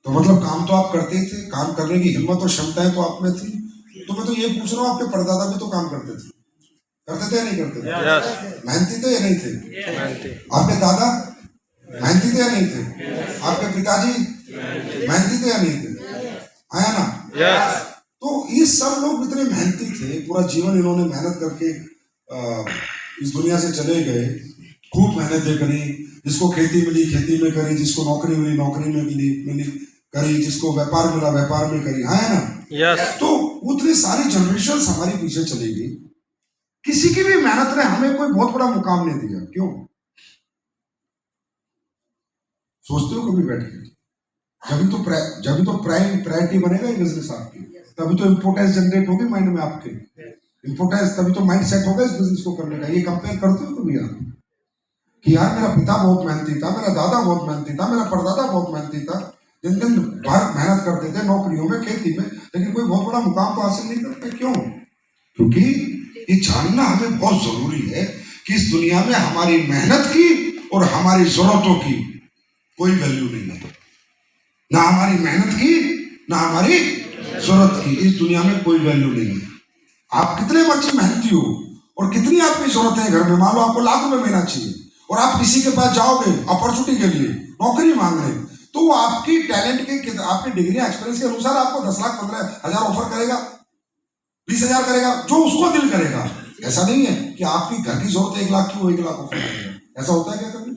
तो मतलब काम तो आप करते ही थे, काम करने की हिम्मत और क्षमताएं तो आप में थी। तो मैं तो ये पूछ रहा हूँ, आपके परदादा भी तो काम करते थे या नहीं करते थे? मेहनती थे या नहीं थे? आपके दादा मेहनती थे या नहीं थे? आपके पिताजी मेहनती थे या नहीं थे? आया ना? तो ये सब लोग इतने मेहनती थे, पूरा जीवन इन्होंने मेहनत करके इस दुनिया से चले गए। खूब मेहनतें करी, जिसको खेती मिली खेती में करी, जिसको नौकरी मिली नौकरी में मिली करी, जिसको व्यापार मिला व्यापार में करी। आया ना? तो उतनी सारी जनरेशन हमारी पीछे चली गई, किसी की भी मेहनत ने हमें कोई बहुत बड़ा मुकाम नहीं दिया। क्यों? सोचते हो कभी बैठ के? जब तो प्रायोरिटी बनेगा ये बिजनेस आपकी, तभी तो इंपोर्टेंस जनरेट होगी माइंड में आपके, इंपोर्टेंस तभी तो माइंड सेट होगा इस बिजनेस को करने का। ये कंपेयर करते हो कभी आप कि यार मेरा पिता बहुत मेहनती था, मेरा दादा बहुत मेहनती था, मेरा परदादा बहुत मेहनती था, दिन दिन भर मेहनत करते थे नौकरियों में खेती में, लेकिन कोई बहुत बड़ा मुकाम तो हासिल नहीं करते। क्यों? क्योंकि ये जानना हमें बहुत जरूरी है कि इस दुनिया में हमारी मेहनत की और हमारी जरूरतों की कोई वैल्यू नहीं है। ना हमारी मेहनत की ना हमारी जरूरत की, इस दुनिया में कोई वैल्यू नहीं है। आप कितने मर्जी मेहनती हो और कितनी आपकी जरूरत है घर में, मान लो आपको लाख रुपए महीना चाहिए और आप किसी के पास जाओगे अपॉर्चुनिटी के लिए नौकरी मांगने, तो वो आपकी टैलेंट के आपकी डिग्री एक्सपीरियंस के अनुसार आपको 10 लाख 15 हजार ऑफर करेगा, 20 हजार करेगा, जो उसको दिल करेगा। ऐसा नहीं है कि आपकी घर की जरूरत 1 लाख की, वो 1 लाख ऑफर करेगा। ऐसा होता है क्या कभी?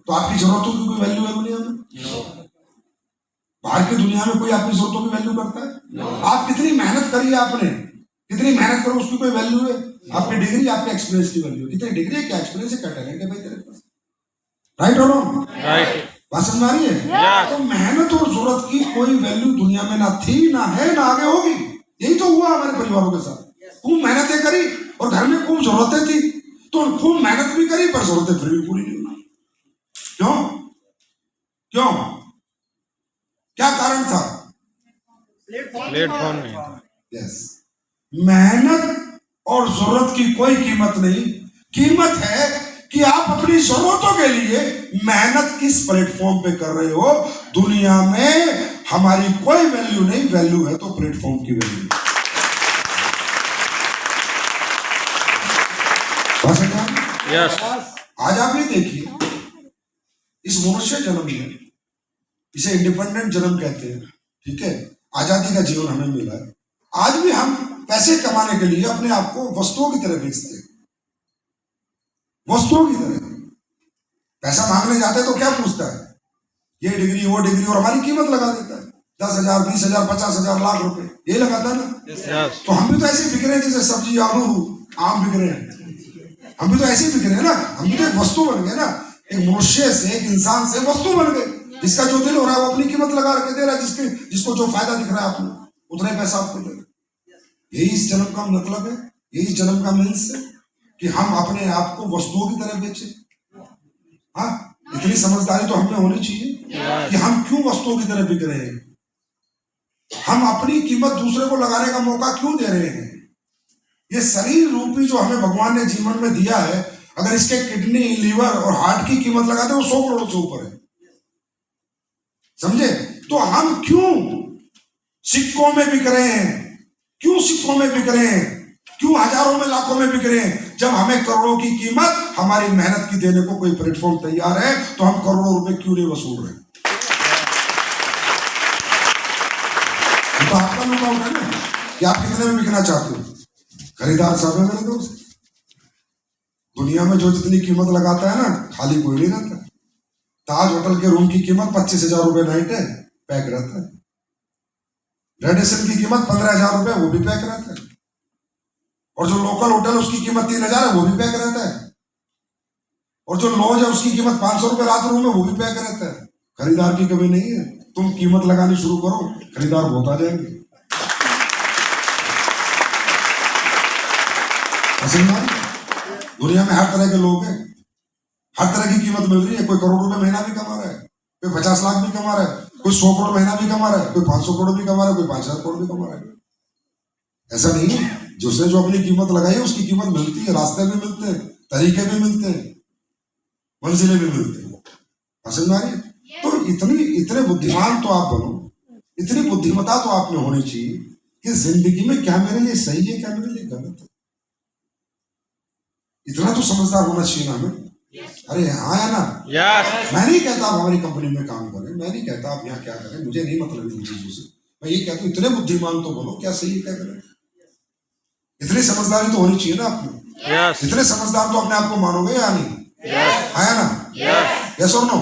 तो आपकी जरूरतों की कोई वैल्यू है दुनिया में? बाहर की दुनिया में कोई आपकी जरूरतों की वैल्यू करता है? आप कितनी मेहनत करी आपने, कितनी मेहनत करो उसकी कोई वैल्यू है? आपकी डिग्री, आपके एक्सपीरियंस की वैल्यू। कितनी डिग्री है, क्या एक्सपीरियंस है, क्या टैलेंट है भाई तेरे पास। राइट और रॉन्ग? राइट। बात समझ आ रही है? तो मेहनत और जरूरत की कोई वैल्यू दुनिया में ना थी, ना है, ना आगे होगी। यही तो हुआ हमारे परिवारों के साथ। खूब मेहनतें करी और घर में खूब जरूरतें थी, तो खूब मेहनत भी करी पर जरूरतें फिर भी पूरी नहीं हुई। क्यों? क्यों? क्या कारण था? प्लेटफॉर्म नहीं था। यस। मेहनत और जरूरत की कोई कीमत नहीं। कीमत है कि आप अपनी जरूरतों के लिए मेहनत किस प्लेटफॉर्म पे कर रहे हो। दुनिया में हमारी कोई वैल्यू नहीं, वैल्यू है तो प्लेटफॉर्म की वैल्यू। यस। आज आप ये देखिए, इस मनुष्य जन्म में, इसे इंडिपेंडेंट जन्म कहते हैं, ठीक है, आजादी का जीवन हमें मिला है। आज भी हम पैसे कमाने के लिए अपने आप को वस्तुओं की तरह बेचते हैं। वस्तुओं की तरह पैसा मांगने जाते हैं तो क्या पूछता है, ये डिग्री वो डिग्री, और हमारी कीमत लगा देता है 10,000 20,000 50,000 लाख रुपए, ये लगाता है ना। यस। तो हम भी तो ऐसे बिक रहे हैं जैसे सब्जी आलू आम बिक रहे हैं। हम भी तो ऐसे ही बिक रहे हैं ना। हम भी तो एक वस्तु बन गए ना। एक मनुष्य से, एक इंसान से वस्तु बन गए। जिसका जो दिल हो रहा है वो अपनी कीमत लगा के दे रहा है, जिसको जो फायदा दिख रहा है आपको उतना ही पैसा आपको दे रहा है। यही इस जन्म का मतलब है, यही जन्म का मीन्स है कि हम अपने आप को वस्तुओं की तरह बेचे। हाँ, इतनी समझदारी तो हमें होनी चाहिए कि हम क्यों वस्तुओं की तरह बिक रहे हैं। हम अपनी कीमत दूसरे को लगाने का मौका क्यों दे रहे हैं। ये शरीर रूपी जो हमें भगवान ने जीवन में दिया है, अगर इसके किडनी लीवर और हार्ट की कीमत लगाते वो 100 करोड़ से ऊपर है, समझे। तो हम क्यों सिक्कों में बिक रहे हैं, क्यों सिक्कों में बिक रहे हैं, क्यों हजारों में लाखों में बिक रहे हैं, जब हमें करोड़ों की कीमत हमारी मेहनत की देने को कोई प्लेटफॉर्म तैयार है, तो हम करोड़ों रुपए क्यों नहीं वसूल रहे। तो आपका लुकआउट है ना कि आप कितने में बिकना चाहते हो। खरीदार सब है मेरे दोस्त। दुनिया में जो जितनी कीमत लगाता है ना, खाली कोई नहीं रहता। ताज होटल के रूम की कीमत 25,000 रुपए नाइट है, पैक रहता है। रेडिसन की कीमत 15,000 रुपए, वो भी पैक रहता है। और जो लोकल होटल उसकी कीमत 3,000 है, वो भी पैक रहता है। और जो लॉज है उसकी कीमत 500 रुपए रात रूम है, वो भी पैक रहता है। खरीदार की कमी नहीं है। तुम कीमत लगानी शुरू करो, खरीदार बहुत आ जाएंगे। दुनिया में हर तरह के लोग हैं, हर तरह की कीमत मिल रही है। कोई करोड़ रुपए महीना भी कमा रहा है, कोई 50 लाख भी कमा रहा है, कोई 100 करोड़ महीना भी कमा रहा है, कोई 500 करोड़ भी कमा रहा है, कोई 5,000 करोड़ भी कमा रहा है। ऐसा नहीं है, जिसने जो अपनी कीमत लगाई है उसकी कीमत मिलती है। रास्ते भी मिलते हैं, तरीके भी मिलते हैं, मंजिलें भी मिलती हैं। समझ में आ रही है? तो इतने बुद्धिमान तो आप बनो, इतनी बुद्धिमता तो आप में होनी चाहिए कि जिंदगी में क्या मेरे लिए सही है, क्या मेरे लिए गलत है। इतना तो समझदार होना चाहिए ना हमें। अरे हाँ या ना? मैं नहीं कहता आप हमारी कंपनी में काम करें, मैं नहीं कहता आप यहाँ क्या करें, मुझे नहीं मतलब इन चीजों से। मैं ये कहता हूँ इतने बुद्धिमान तो बनो, क्या सही है क्या गलत। इतनी समझदारी तो होनी चाहिए ना आप में। इतने समझदार तो अपने आप को मानोगे या नहीं? हाँ या ना? यस और नो?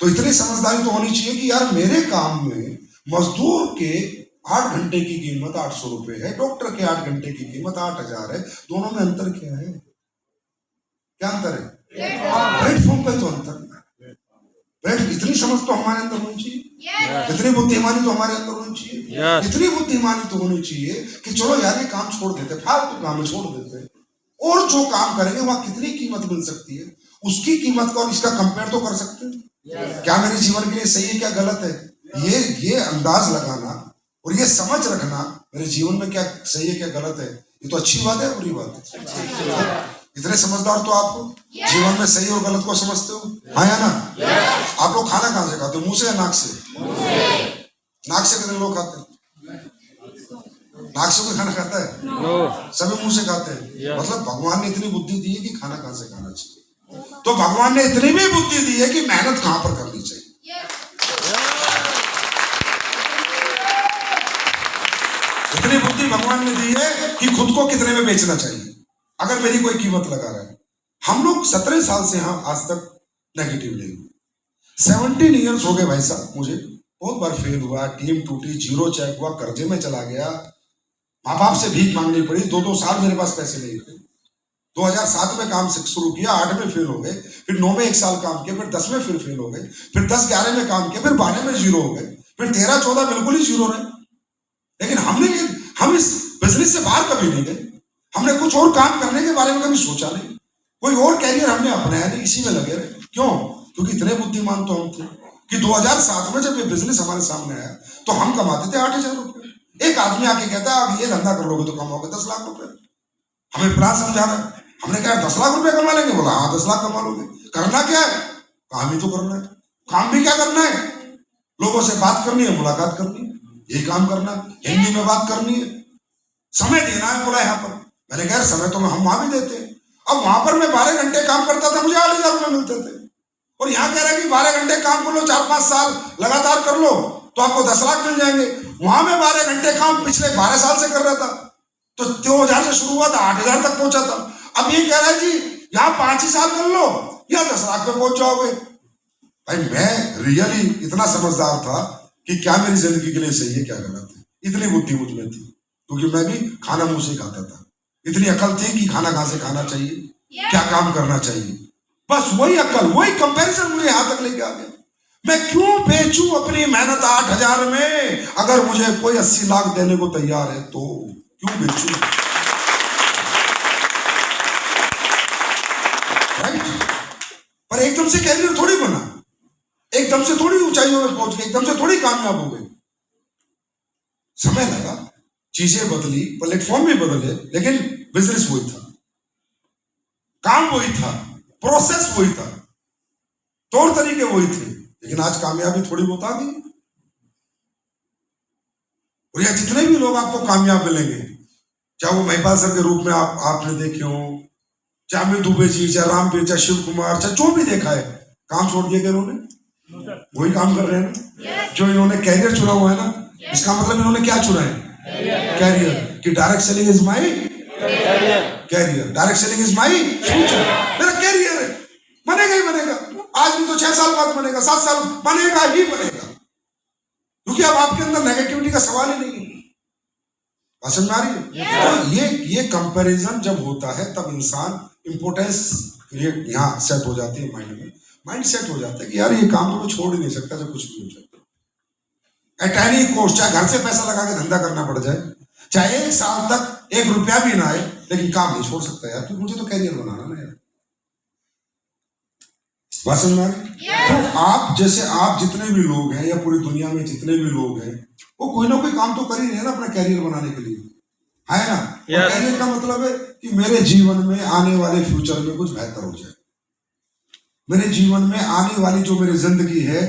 तो इतनी समझदारी तो होनी चाहिए कि यार मेरे काम में मजदूर के 8 घंटे की कीमत 800 रुपए है, डॉक्टर के 8 घंटे की कीमत 8,000 है। दोनों में अंतर क्या है? क्या अंतर है? प्लेटफॉर्म पे तो अंतर। इतनी समझ तो हमारे अंदर होनी चाहिए, इतनी बुद्धिमानी तो हमारे अंदर होनी चाहिए, इतनी बुद्धिमानी तो होनी चाहिए कि चलो यार ये काम छोड़ देते, फालतू काम है छोड़ देते, और जो काम करेंगे वहां कितनी कीमत मिल सकती है, उसकी कीमत को और इसका कंपेयर तो कर सकते हैं। क्या मेरे जीवन के लिए सही है क्या गलत है, ये अंदाज लगाना और ये समझ रखना मेरे जीवन में क्या सही है क्या गलत है, ये तो अच्छी बात है बुरी बात है। इतने समझदार तो आप जीवन में सही और गलत को समझते हो। हाँ या ना? आप लोग खाना कहां से खाते हो, मुंह से या नाक से? नाक से कितने लोग खाते हैं? नाक से कोई खाना खाता है? सभी मुंह से खाते हैं। मतलब भगवान ने इतनी बुद्धि दी है कि खाना कहां से खाना चाहिए। तो भगवान ने इतनी भी बुद्धि दी है कि मेहनत कहां पर करनी चाहिए। इतनी बुद्धि भगवान ने दी है कि खुद को कितने में बेचना चाहिए अगर मेरी कोई कीमत लगा रहा है। हम लोग 17 साल से यहाँ आज तक नेगेटिव नहीं हुए। 17 ईयर्स हो गए भाई साहब, मुझे बहुत बार फेल हुआ, टीम टूटी, जीरो चेक हुआ, कर्जे में चला गया, माँ बाप से भीख मांगनी पड़ी, 2-2 साल मेरे पास पैसे नहीं थे। 2007 में काम शुरू किया, 8 में फेल हो गए, फिर 9 में 1 साल काम किया, फिर 10 में फिर फेल हो गए, फिर 10-11 में काम किया, फिर 12 में 0 हो गए, फिर 13-14 बिल्कुल ही 0 रहे। लेकिन हम इस बिजनेस से बाहर कभी नहीं गए। हमने कुछ और काम करने के बारे में कभी सोचा नहीं, कोई और कैरियर हमने अपनाया नहीं, इसी में लगे रहे। क्यों? क्योंकि इतने बुद्धिमान तो हम थे कि 2007 में जब ये बिजनेस हमारे सामने आया तो हम कमाते थे 8,000 रुपए। एक आदमी आके कहता है आप ये धंधा कर लोगे तो कमाओगे 10 लाख रुपए। हमें प्लान समझा रहा है, हमने कहा 10 लाख रुपए कमा लेंगे। बोला हाँ 10 लाख कमा लोगे। करना क्या है? काम ही तो करना है। काम भी क्या करना है? लोगों से बात करनी है, मुलाकात करनी है, यही काम करना है, हिंदी में बात करनी है, समय देना है। बोला यहाँ पर मैंने कहा समय तो हम वहां भी देते हैं। अब वहां पर मैं 12 घंटे काम करता था, मुझे 8,000 रुपए मिलते थे, और यहाँ कह रहा है कि 12 घंटे काम कर लो, 4-5 साल लगातार कर लो तो आपको 10 लाख मिल जाएंगे। वहां में 12 घंटे काम पिछले 12 साल से कर रहा था, तो 2,000 से शुरू हुआ था, 8,000 तक पहुंचा था। अब ये कह रहा है जी यहाँ 5 ही साल कर लो या 10 लाख पे पहुंच जाओगे। भाई मैं रियली इतना समझदार था कि क्या मेरी जिंदगी के लिए सही है क्या गलत है, इतनी बुद्धि मुझ में थी, क्योंकि मैं भी खाना मुंह से खाता था। इतनी अकल थी कि खाना कहां से खाना चाहिए, क्या काम करना चाहिए, बस वही अकल, वही कंपैरिजन मुझे यहां तक लेके आ गया। मैं क्यों बेचूं अपनी मेहनत 8,000 में, अगर मुझे कोई 80 लाख देने को तैयार है तो क्यों बेचूं? राइट? पर एकदम से कैरियर थोड़ी बना, एकदम से थोड़ी ऊंचाइयों में पहुंच गए, एकदम से थोड़ी कामयाब हो गए। समय लगा, चीजें बदली, प्लेटफॉर्म भी बदले, लेकिन बिजनेस वही था, काम वही था, प्रोसेस वही था, तौर तरीके वही थे। लेकिन आज कामयाबी थोड़ी बहुत आ गई। और यह जितने भी लोग आपको कामयाब मिलेंगे, चाहे वो महिपाल सर के रूप में आपने देखे हो, चाहे अमित दुबे जी, चाहे रामवीर, चाहे शिव कुमार, चाहे जो भी देखा है, काम छोड़ दिए इन्होंने, वही काम कर रहे हैं ना। जो इन्होंने कैरियर चुना हुआ है ना, इसका मतलब इन्होंने क्या चुना है? कैरियर। कि direct selling is my career, direct selling is my future. मेरा कैरियर है, बनेगा ही बनेगा। आज भी तो 6 साल बाद बनेगा, 7 साल बनेगा ही बनेगा, क्योंकि अब आपके अंदर नेगेटिविटी का सवाल ही नहीं है। समझ में आ रही है? तो ये कंपैरिजन जब होता है तब इंसान इंपोर्टेंस क्रिएट यहाँ सेट हो जाती है माइंड में। माइंड सेट हो जाता है कि यार ये काम तो मैं छोड़ ही नहीं सकता, जब कुछ भी हो जाता। एट एनी कॉस्ट, चाहे घर से पैसा लगा के धंधा करना पड़ जाए, चाहे 1 साल तक 1 रुपया भी ना आए, लेकिन काम नहीं छोड़ सकता यार, क्योंकि मुझे तो कैरियर बनाना ना यार। बात समझ में आ रही? तो आप जैसे आप जितने भी लोग हैं या पूरी दुनिया में जितने भी लोग हैं, वो कोई ना कोई काम तो कर ही रहे हैं ना अपना कैरियर बनाने के लिए, है ना? yes. कैरियर का मतलब है कि मेरे जीवन में आने वाले फ्यूचर में कुछ बेहतर हो जाए। मेरे जीवन में आने वाली जो मेरी जिंदगी है,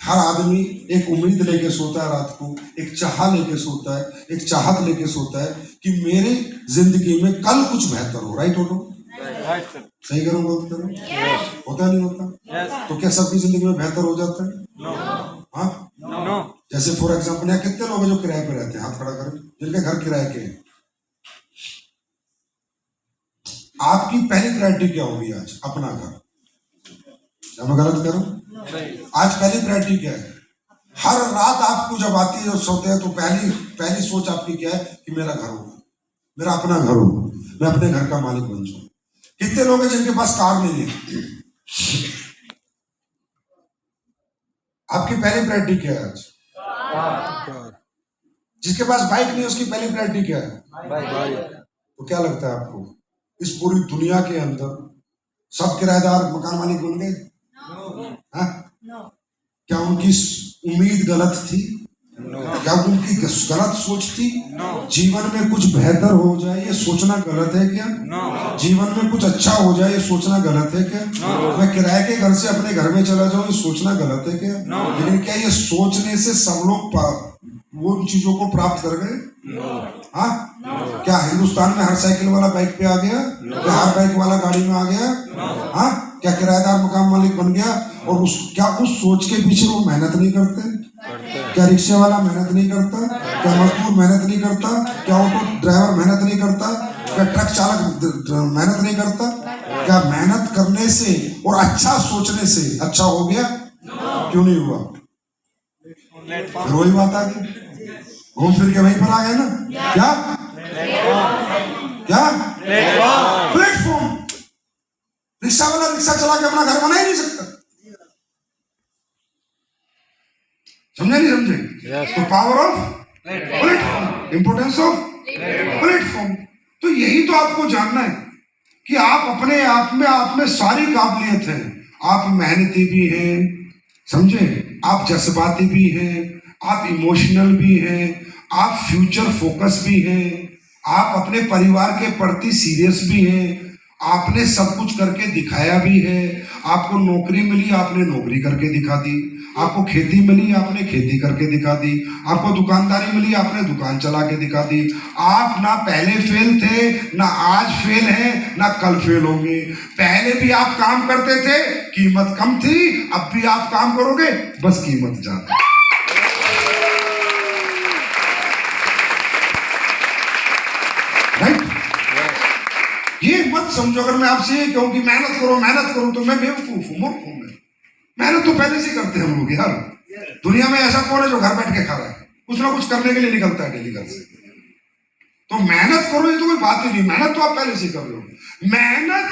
हर आदमी एक उम्मीद लेके सोता है रात को, एक चाह लेके सोता है, एक चाहत लेके सोता है कि मेरे जिंदगी में कल कुछ बेहतर हो। राइट हो नो? सही करो, गलत करो? होता नहीं होता? तो क्या सबकी जिंदगी में बेहतर हो जाता है? हाँ? जैसे फॉर एग्जाम्पल यहाँ कितने लोग हैं जो किराए पे रहते हैं? हाथ खड़ा करें जिनके घर किराए के हैं। आपकी पहली प्रायोरिटी क्या होगी आज? अपना घर। क्या मैं गलत करूं? आज पहली प्रायोरिटी क्या है? हर रात आपको जब आती है, जब सोते हैं, तो पहली सोच आपकी क्या है कि मेरा घर होगा, मेरा अपना घर हो, मैं अपने घर का मालिक बन जाऊं। कितने लोग हैं जिनके पास कार नहीं है? आपकी पहली प्रायोरिटी क्या है आज? जिसके पास बाइक नहीं है उसकी पहली प्रायोरिटी क्या है? तो क्या लगता है आपको, इस पूरी दुनिया के अंदर सब किराएदार मकान मालिक बन गए? क्या उनकी उम्मीद गलत थी? क्या उनकी गलत सोच थी? जीवन में कुछ बेहतर हो जाए ये सोचना गलत है क्या? जीवन में कुछ अच्छा हो जाए ये सोचना गलत है क्या? मैं किराए के घर से अपने घर में चला जाऊं ये सोचना गलत है क्या? लेकिन क्या ये सोचने से सब लोग वो चीजों को प्राप्त कर गए? हाँ? क्या हिंदुस्तान में हर साइकिल वाला बाइक पे आ गया? क्या हर बाइक वाला गाड़ी में आ गया? हाँ? क्या किराएदार मकान मालिक बन गया? और क्या उस सोच के पीछे वो मेहनत नहीं करते? क्या रिक्शे वाला मेहनत नहीं करता? क्या मजदूर मेहनत नहीं करता? क्या ऑटो ड्राइवर मेहनत नहीं करता? क्या ट्रक चालक मेहनत नहीं करता? क्या मेहनत करने से और अच्छा सोचने से अच्छा हो गया? क्यों नहीं हुआ? फिर वही बात आ गई, घूम फिर के वहीं पर आ गए ना। क्या क्या प्लेटफॉर्म। रिक्शा वाला रिक्शा चला के अपना घर बना ही नहीं सकता। समझे नहीं समझे? तो power of platform, importance of platform. तो यही तो आपको जानना है कि आप अपने आप में सारी काबिलियत है। आप मेहनती भी हैं, समझे, आप जज्बाती भी हैं, आप इमोशनल भी हैं, आप फ्यूचर फोकस भी हैं, आप अपने परिवार के प्रति सीरियस भी हैं, आपने सब कुछ करके दिखाया भी है। आपको नौकरी मिली, आपने नौकरी करके दिखा दी। आपको खेती मिली, आपने खेती करके दिखा दी। आपको दुकानदारी मिली, आपने दुकान चला के दिखा दी। आप ना पहले फेल थे, ना आज फेल हैं, ना कल फेल होंगे। पहले भी आप काम करते थे, कीमत कम थी, अब भी आप काम करोगे, बस कीमत ज्यादा। राइट? ये मत समझो अगर मैं आपसे ये कहूं कि मेहनत करो तो मैं बेवकूफ हूं, मूर्ख हूं। मेहनत तो पहले से करते हैं हम लोग यार। दुनिया में ऐसा कौन है जो घर बैठ के खा रहा है? कुछ ना कुछ करने के लिए निकलता है डेली घर से। तो मेहनत करो, ये तो कोई बात ही नहीं। मेहनत तो आप पहले से कर रहे हो। मेहनत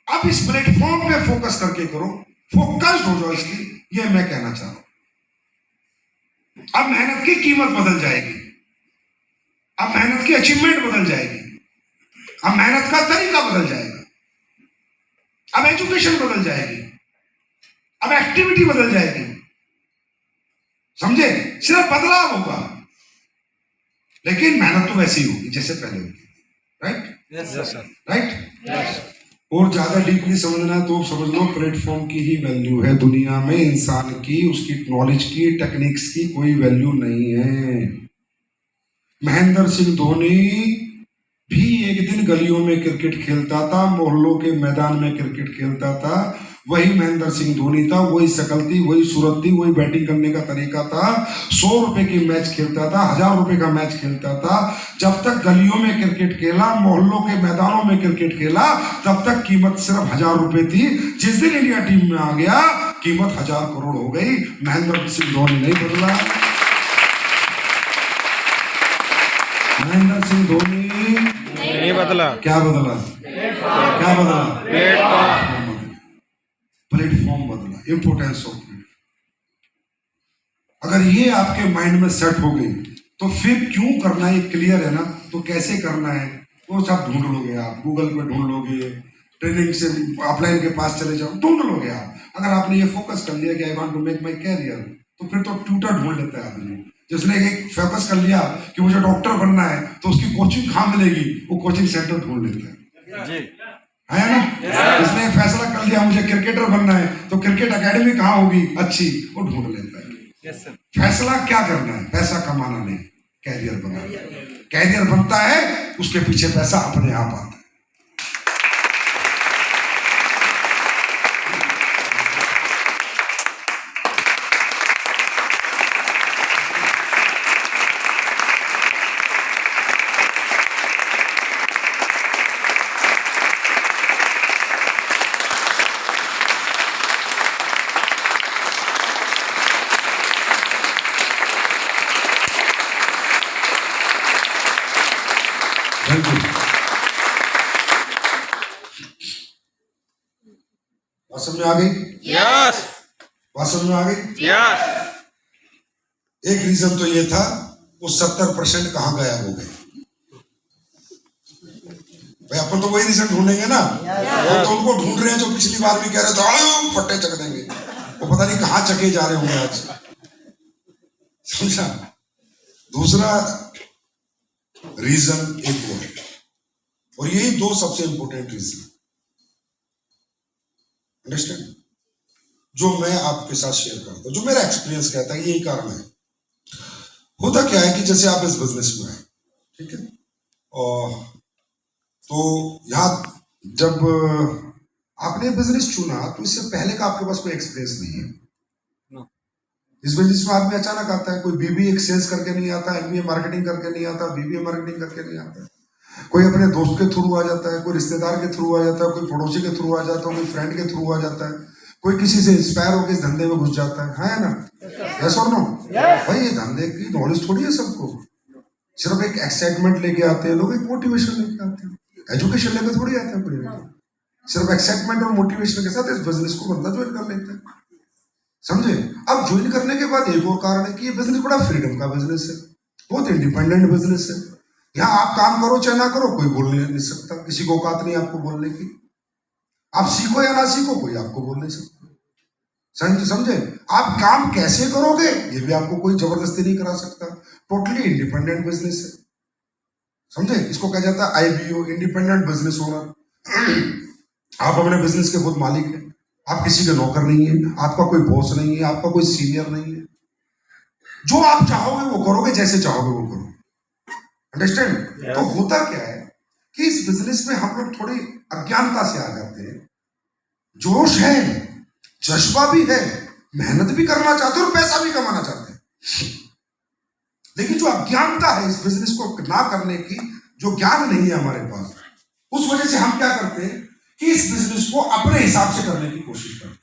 अब इस प्लेटफॉर्म पे फोकस करके करो, फोकस्ड हो जाओ इसकी, ये मैं कहना चाह रहा हूं। अब मेहनत की कीमत बदल जाएगी, अब मेहनत की अचीवमेंट बदल जाएगी, अब मेहनत का तरीका बदल जाएगा, अब एजुकेशन बदल जाएगी, अब एक्टिविटी बदल जाएगी। समझे? सिर्फ बदलाव होगा, लेकिन मेहनत तो वैसी होगी जैसे पहले होगी। राइट? Yes sir. राइट? और ज्यादा डीपली समझना है तो समझ लो प्लेटफॉर्म की ही वैल्यू है दुनिया में। इंसान की, उसकी नॉलेज की, टेक्निक्स की कोई वैल्यू नहीं है। महेंद्र सिंह धोनी भी एक दिन गलियों में क्रिकेट खेलता था, मोहल्लों के मैदान में क्रिकेट खेलता था। वही महेंद्र सिंह धोनी था, वही शकल थी, वही सूरत थी, वही बैटिंग करने का तरीका था। 100 रुपए की मैच खेलता था, 1000 रुपए का मैच खेलता था। जब तक गलियों में क्रिकेट खेला, मोहल्लों के मैदानों में क्रिकेट खेला, तब तक कीमत सिर्फ 1000 रुपए थी। जिस दिन इंडिया टीम में आ गया, कीमत 1000 करोड़ हो गई। महेंद्र सिंह धोनी नहीं बदला। महेंद्र सिंह धोनी नहीं बदला। क्या बदला? क्या बदला? प्लेटफॉर्म बदला, इंपोर्टेंस ऑफ प्लेटफॉर्म। अगर ये आपके माइंड में सेट हो गई तो फिर क्यों करना है, क्लियर है ना। तो कैसे करना है वो सब ढूंढ लोगे आप, गूगल पे ढूंढ लोगे, ट्रेनिंग से ऑफलाइन के पास चले जाओ, ढूंढ लोगे आप। अगर आपने ये फोकस कर लिया कि I want to make my career, तो फिर तो ट्यूटर ढूंढ लेता है आदमी। जिसने एक फोकस कर लिया कि मुझे डॉक्टर बनना है, तो उसकी कोचिंग कहाँ मिलेगी, वो कोचिंग सेंटर ढूंढ लेता है ना। जिसने फैसला कर लिया मुझे क्रिकेटर बनना है, तो क्रिकेट एकेडमी कहाँ होगी अच्छी, वो ढूंढ लेता है। फैसला क्या करना है? पैसा कमाना नहीं, कैरियर बनाना। कैरियर बनता है, उसके पीछे पैसा अपने आप आता है। बात समझ में आ गई? यस। बात समझ में आ गई? यस। एक रीजन तो ये था, वो 70% कहाँ गायब हो गए। भाई अपन तो वही रीजन ढूंढेंगे ना। हम तो उनको ढूंढ रहे हैं जो पिछली बार भी कह रहे थे आयो फट्टे चक देंगे, वो पता नहीं कहाँ चके जा रहे होंगे आज। समझा? दूसरा रीजन एक वो है, और यही दो सबसे इंपॉर्टेंट रीजन, अंडरस्टैंड, जो मैं आपके साथ शेयर करता हूं, जो मेरा एक्सपीरियंस कहता है, यही कारण है। होता क्या है कि जैसे आप इस बिजनेस में आए, ठीक है, और तो यहाँ जब आपने बिजनेस चुना तो इससे पहले का आपके पास कोई एक्सपीरियंस नहीं है। इस बिजनेस में आदमी अचानक आता है, कोई बीबीए सेल्स करके नहीं आता, एमबीए मार्केटिंग करके नहीं आता, बीबीए मार्केटिंग करके नहीं आता, कोई अपने दोस्त के थ्रू आ जाता है, कोई रिश्तेदार के थ्रू आ जाता है, कोई पड़ोसी के थ्रू आ जाता है, कोई फ्रेंड के थ्रू आ जाता है, कोई किसी से इंस्पायर होकर इस धंधे में घुस जाता है ना। यस और नो? भाई ये धंधे की नॉलेज थोड़ी है सबको। सिर्फ एक एक्साइटमेंट लेके आते हैं लोग, एक मोटिवेशन लेके आते हैं, एजुकेशन लेके थोड़ी आते हैं कोई। सिर्फ एक्साइटमेंट और मोटिवेशन के साथ इस बिजनेस को बंदा ज्वाइन कर लेता है, समझे? अब ज्वाइन करने के बाद एक और कारण है कि ये बिजनेस बड़ा फ्रीडम का बिजनेस है, बहुत इंडिपेंडेंट बिजनेस है। यहाँ आप काम करो चाहे ना करो, कोई बोल नहीं सकता, किसी को औकात नहीं आपको बोलने की। आप सीखो या ना सीखो, कोई आपको बोल नहीं सकता, समझे? आप काम कैसे करोगे ये भी आपको कोई जबरदस्ती नहीं करा सकता। टोटली इंडिपेंडेंट बिजनेस है, समझे? इसको कहा जाता है IBO, इंडिपेंडेंट बिजनेस ओनर। आप अपने बिजनेस के खुद मालिक हैं, आप किसी के नौकर नहीं है, आपका कोई बॉस नहीं है, आपका कोई सीनियर नहीं है। जो आप चाहोगे वो करोगे, जैसे चाहोगे वो करोगे, अंडरस्टैंड? तो होता क्या है कि इस बिजनेस में हम लोग थोड़ी अज्ञानता से आ जाते हैं। जोश है, जज्बा भी है, मेहनत भी करना चाहते हैं और पैसा भी कमाना चाहते हैं, लेकिन जो अज्ञानता है इस बिजनेस को ना करने की, जो ज्ञान नहीं है हमारे पास, उस वजह से हम क्या करते हैं कि इस बिजनेस को अपने हिसाब से करने की कोशिश करते हैं।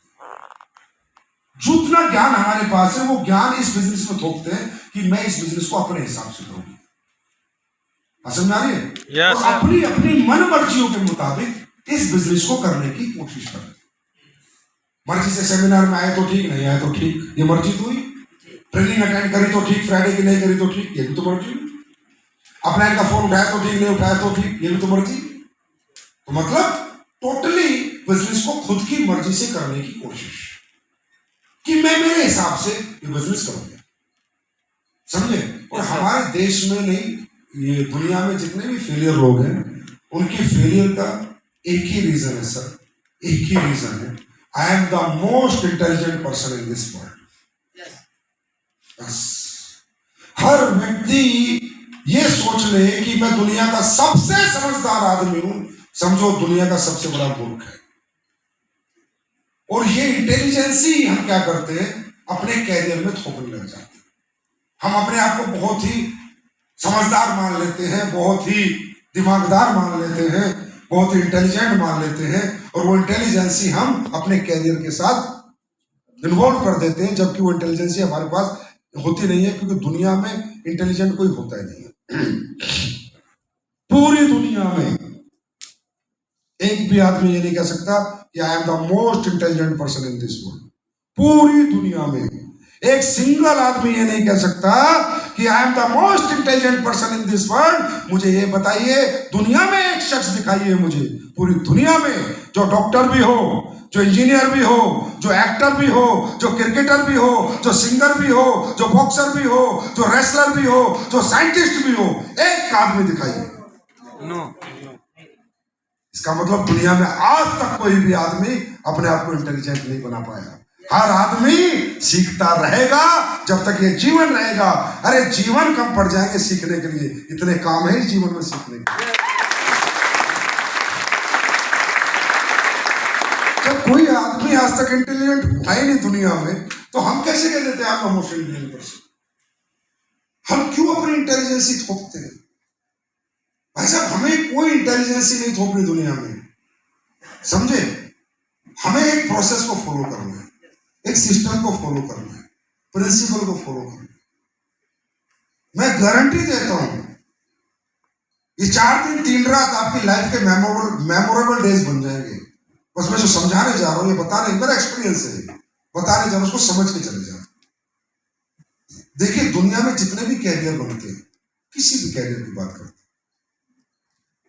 जितना ज्ञान हमारे पास है वो ज्ञान इस बिजनेस में थोपते हैं कि मैं इस बिजनेस को अपने हिसाब से करूंगा। समझ में आ रही है? Yes, और अपनी अपनी मन मर्जियों के मुताबिक इस बिजनेस को करने की कोशिश करते हैं। मर्जी से सेमिनार में आए तो ठीक, नहीं आए तो ठीक, ये मर्जी तो हुई। ट्रेनिंग अटेंड करी तो ठीक, फ्राइडे की नहीं करी तो ठीक, ये भी तो मर्जी हुई। अपना इनका फोन उठाया तो ठीक, नहीं उठाया तो ठीक, ये भी तो मर्जी। तो मतलब टोटली बिजनेस को खुद की मर्जी से करने की कोशिश कि मैं मेरे हिसाब से ये बिजनेस करूंगा, समझे? और हमारे देश में नहीं, ये दुनिया में जितने भी फेलियर लोग हैं, उनकी फेलियर का एक ही रीजन है सर, एक ही रीजन है, I am the most intelligent person in this world. बस हर व्यक्ति ये सोच ले कि मैं दुनिया का सबसे समझदार आदमी हूं, समझो दुनिया का सबसे बड़ा मूर्ख है। और ये इंटेलिजेंसी हम क्या करते हैं, अपने कैरियर में थोपने लग जाते हैं। हम अपने आप को बहुत ही समझदार मान लेते हैं, बहुत ही दिमागदार मान लेते हैं, बहुत ही इंटेलिजेंट मान लेते हैं, और वो इंटेलिजेंसी हम अपने कैरियर के साथ इन्वॉल्व कर देते हैं, जबकि वो इंटेलिजेंसी हमारे पास होती नहीं है, क्योंकि दुनिया में इंटेलिजेंट कोई होता ही नहीं है। पूरी दुनिया में एक भी आदमी ये नहीं कह सकता कि I am the most intelligent person in this world. पूरी दुनिया में एक सिंगल आदमी ये नहीं कह सकता कि I am the most intelligent person in this world. मुझे ये बताइए, दुनिया में एक शख्स दिखाइए मुझे, पूरी दुनिया में, जो डॉक्टर भी हो, जो इंजीनियर भी हो, जो एक्टर भी हो, जो क्रिकेटर भी हो, जो सिंगर भी हो, जो बॉक्सर भी हो, जो रेसलर भी हो, जो साइंटिस्ट भी हो, एक आदमी दिखाइए। इसका मतलब दुनिया में आज तक कोई भी आदमी अपने आप को इंटेलिजेंट नहीं बना पाया। हर आदमी सीखता रहेगा जब तक ये जीवन रहेगा। अरे जीवन कम पड़ जाएंगे सीखने के लिए, इतने काम है इस जीवन में सीखने के। जब कोई आदमी आज तक इंटेलिजेंट हुआ ही नहीं दुनिया में, तो हम कैसे कह देते हैं आप मोस्ट इंटेलिजेंट पर्सन? हम क्यों अपनी इंटेलिजेंसी थोपते हैं? भाई साहब, हमें कोई इंटेलिजेंसी नहीं थोपनी दुनिया में, समझे? हमें एक प्रोसेस को फॉलो करना है, एक सिस्टम को फॉलो करना है, प्रिंसिपल को फॉलो करना है। मैं गारंटी देता हूं ये 4 दिन 3 रात आपकी लाइफ के मेमोरेबल डेज बन जाएंगे। बस मैं जो समझाने जा रहा हूं, ये बताने, मेरा एक्सपीरियंस है, बताने जा रहा हूं, उसको समझ के चले जाओ। देखिए, दुनिया में जितने भी कैरियर बनते हैं, किसी भी कैरियर की बात करते हैं,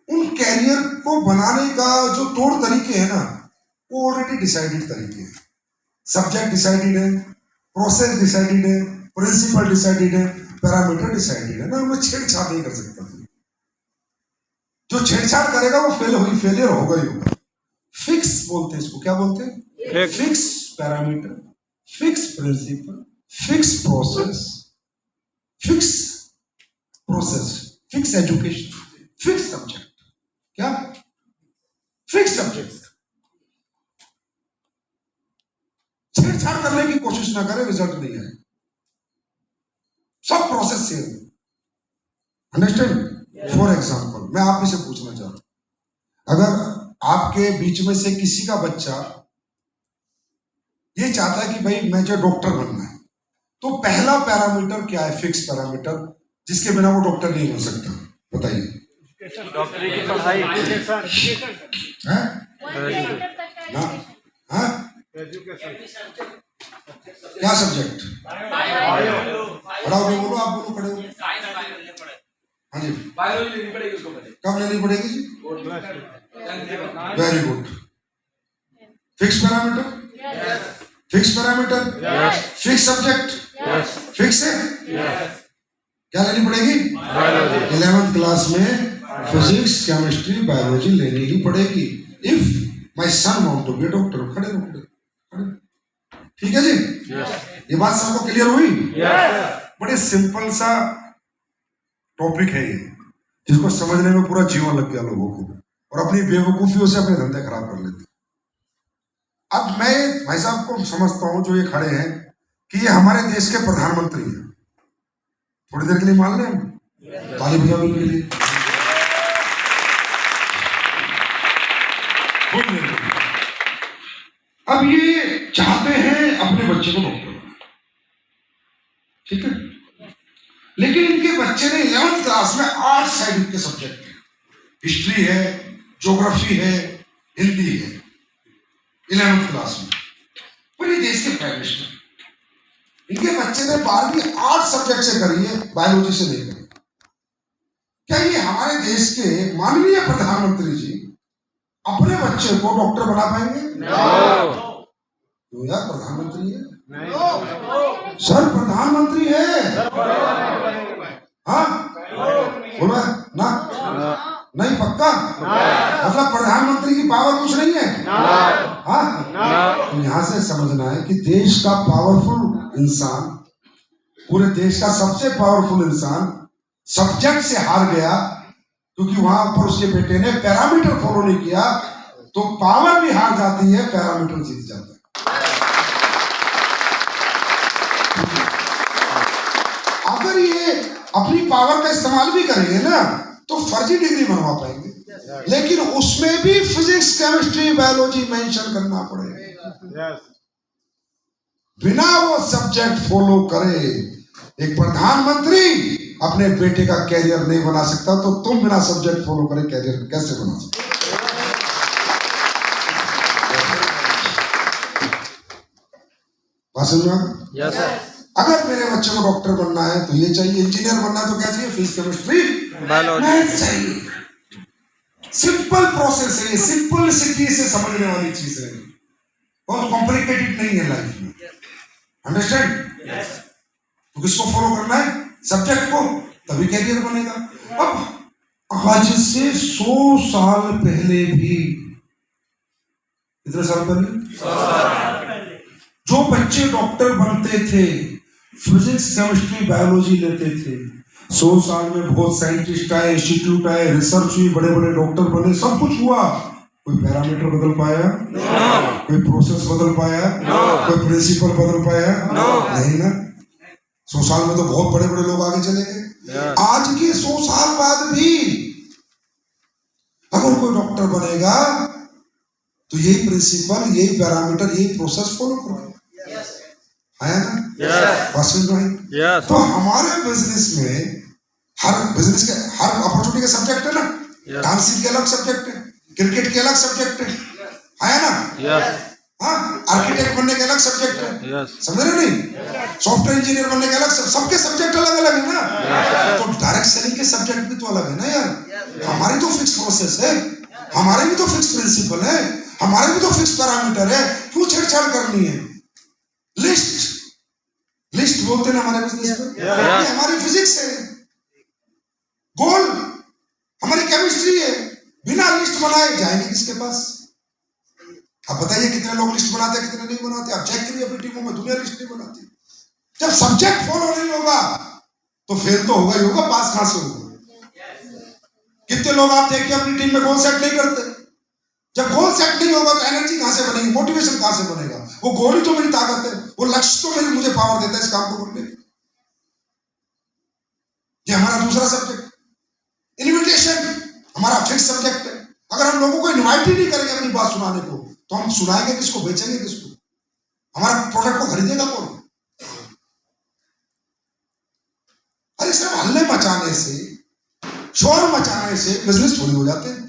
उन कैरियर को बनाने का जो तौर तरीके हैं ना, वो ऑलरेडी डिसाइडेड तरीके हैं। सब्जेक्ट डिसाइडेड है, प्रोसेस डिसाइडेड है, प्रिंसिपल डिसाइडेड है, पैरामीटर डिसाइडेड है ना, उनमें छेड़छाड़ नहीं कर सकता। जो छेड़छाड़ करेगा वो फेलियर होगा ही होगा। फिक्स बोलते हैं इसको, क्या बोलते हैं? Fix parameter, fix principle, fix process, fix education, fix subject. क्या? Fix subject. छेड़छाड़ करने की कोशिश ना करें, रिजल्ट नहीं आए। सब process same, understand? For example, मैं आप ही से पूछना चाह रहा हूं, अगर आपके बीच में से किसी का बच्चा ये चाहता है कि भाई मुझे डॉक्टर बनना है, तो पहला पैरामीटर क्या है? फिक्स पैरामीटर, जिसके बिना वो डॉक्टर नहीं बन सकता। बताइए। डॉक्टरी की पढ़ाई हैं? ना? हाँ? क्या सब्जेक्ट? खड़ा होकर बोलो, आप बोलो, खड़े हो। हाँ जी, बायोलॉजी लेनी पड़ेगी उसको पहले। कब लेनी पड़ेगी जी? Very good. Fix parameter, fix parameter, fix subject, fix है। क्या लेनी पड़ेगी? 11th क्लास में फिजिक्स, केमिस्ट्री, बायोलॉजी लेनी ही पड़ेगी। If my son want to be a doctor. खड़े रहो, खड़े। ठीक है जी, ये बात सबको क्लियर हुई? बड़े सिंपल सा टॉपिक है ये, जिसको समझने में पूरा जीवन लग गया लोगों को, और अपनी बेवकूफियों से अपने धंधे खराब कर लेते। अब मैं भाई साहब को समझता हूं, जो ये खड़े हैं, कि ये हमारे देश के प्रधानमंत्री हैं। थोड़ी देर के लिए मान लें हम, ताली बजाओ उनके लिए। अब ये चाहते हैं अपने बच्चे को डॉक्टर बनाना, ठीक है, लेकिन इनके बच्चे ने 11th क्लास में 8 साइड के सब्जेक्ट हैं। हिस्ट्री है, ज्योग्राफी है, हिंदी है, 11th क्लास में। पूरे देश के प्राइम मिनिस्टर, इनके बच्चे ने 12वीं 8 सब्जेक्ट से करी है, बायोलॉजी से नहीं करी। क्या ये हमारे देश के माननीय प्रधानमंत्री जी अपने बच्चे को डॉक्टर बना पाएंगे? तो यार प्रधानमंत्री है, सर प्रधानमंत्री है। हाँ बोला ना? नहीं, पक्का? मतलब प्रधानमंत्री की पावर कुछ नहीं है? हाँ, तो यहां से समझना है कि देश का पावरफुल इंसान, पूरे देश का सबसे पावरफुल इंसान सब्जेक्ट से हार गया, क्योंकि वहां पर उसके बेटे ने पैरामीटर फॉलो नहीं किया। तो पावर भी हार जाती है, पैरामीटर जीत जाता है। अगर ये अपनी पावर का इस्तेमाल भी करेंगे ना, तो फर्जी डिग्री बनवा पाएंगे, लेकिन उसमें भी फिजिक्स, केमिस्ट्री, बायोलॉजी मेंशन करना पड़ेगा। बिना वो सब्जेक्ट फॉलो करे एक प्रधानमंत्री अपने बेटे का कैरियर नहीं बना सकता, तो तुम बिना सब्जेक्ट फॉलो करे कैरियर कैसे बना सकते? Yes sir. अगर मेरे बच्चे को डॉक्टर बनना है तो ये चाहिए, इंजीनियर बनना है तो क्या चाहिए? फिजिक्स, केमिस्ट्री, बायोलॉजी चाहिए। सिंपल प्रोसेस है, सिंपलिसिटी से समझने वाली चीज है, बहुत कॉम्प्लिकेटेड नहीं है लाइफ में। अंडरस्टैंड? तो किसको फॉलो करना है? सब्जेक्ट को, तभी कैरियर बनेगा। अब आज से 100 साल पहले भी, कितने साल पहले, जो बच्चे डॉक्टर बनते थे, फिजिक्स, केमिस्ट्री, बायोलॉजी लेते थे, 100 साल में बहुत साइंटिस्ट आए, इंस्टीट्यूट आए, रिसर्च हुई, बड़े बड़े डॉक्टर बने, सब कुछ हुआ। कोई पैरामीटर बदल पाया? कोई प्रोसेस बदल पाया? कोई प्रिंसिपल बदल पाया? नहीं ना। 100 साल में तो बहुत बड़े बड़े लोग आगे चले गए। आज के 100 साल बाद भी अगर कोई डॉक्टर बनेगा तो यही प्रिंसिपल, यही पैरामीटर, यही प्रोसेस फॉलो करेगा, है ना? भाई, तो हमारे बिजनेस में, हर बिजनेस के, हर अपॉर्चुनिटी के सब्जेक्ट है ना। डांसिंग के अलग सब्जेक्ट है, क्रिकेट के अलग सब्जेक्ट है ना? हाँ, आर्किटेक्ट बनने के अलग सब्जेक्ट है, समझ रहे नहीं? सॉफ्टवेयर इंजीनियर बनने के अलग, सबके सब्जेक्ट अलग अलग है ना। तो डायरेक्ट सेलिंग के सब्जेक्ट भी तो अलग है ना यार। हमारी तो फिक्स प्रोसेस है, हमारे भी तो फिक्स प्रिंसिपल है, हमारे भी तो फिक्स पैरामीटर है। क्यों छेड़छाड़ करनी है? लिस्ट बोलते ना हमारे बिजनेस में, ये हमारी फिजिक्स है। गोल हमारी केमिस्ट्री है। बिना लिस्ट बनाए जाएंगे किसके पास? आप बताइए कितने लोग लिस्ट बनाते हैं, कितने नहीं बनाते? आप चेक करिए अपनी टीमों में, दुनिया लिस्ट नहीं बनाती। जब सब्जेक्ट फॉलो नहीं होगा तो फेल तो होगा ही होगा, पास कहां से होगा? कितने लोग आप देखिए अपनी टीम में गोल सेट नहीं करते। जब गोल सेट नहीं होगा तो एनर्जी कहां से बनेगी, मोटिवेशन कहां से बनेगा? वो गोल ही तो मेरी ताकत है, वो लक्ष्य तो मुझे पावर देता है इस काम को करने की। ये हमारा दूसरा सब्जेक्ट। इन्विटेशन हमारा फिक्स सब्जेक्ट है। अगर हम लोगों को इन्वाइट ही नहीं करेंगे अपनी बात सुनाने को, तो हम सुनाएंगे किसको, बेचेंगे किसको? हमारा प्रोडक्ट को खरीदेगा कौन? मचाने से, शोर मचाने से बिजनेस थोड़ी हो जाते हैं।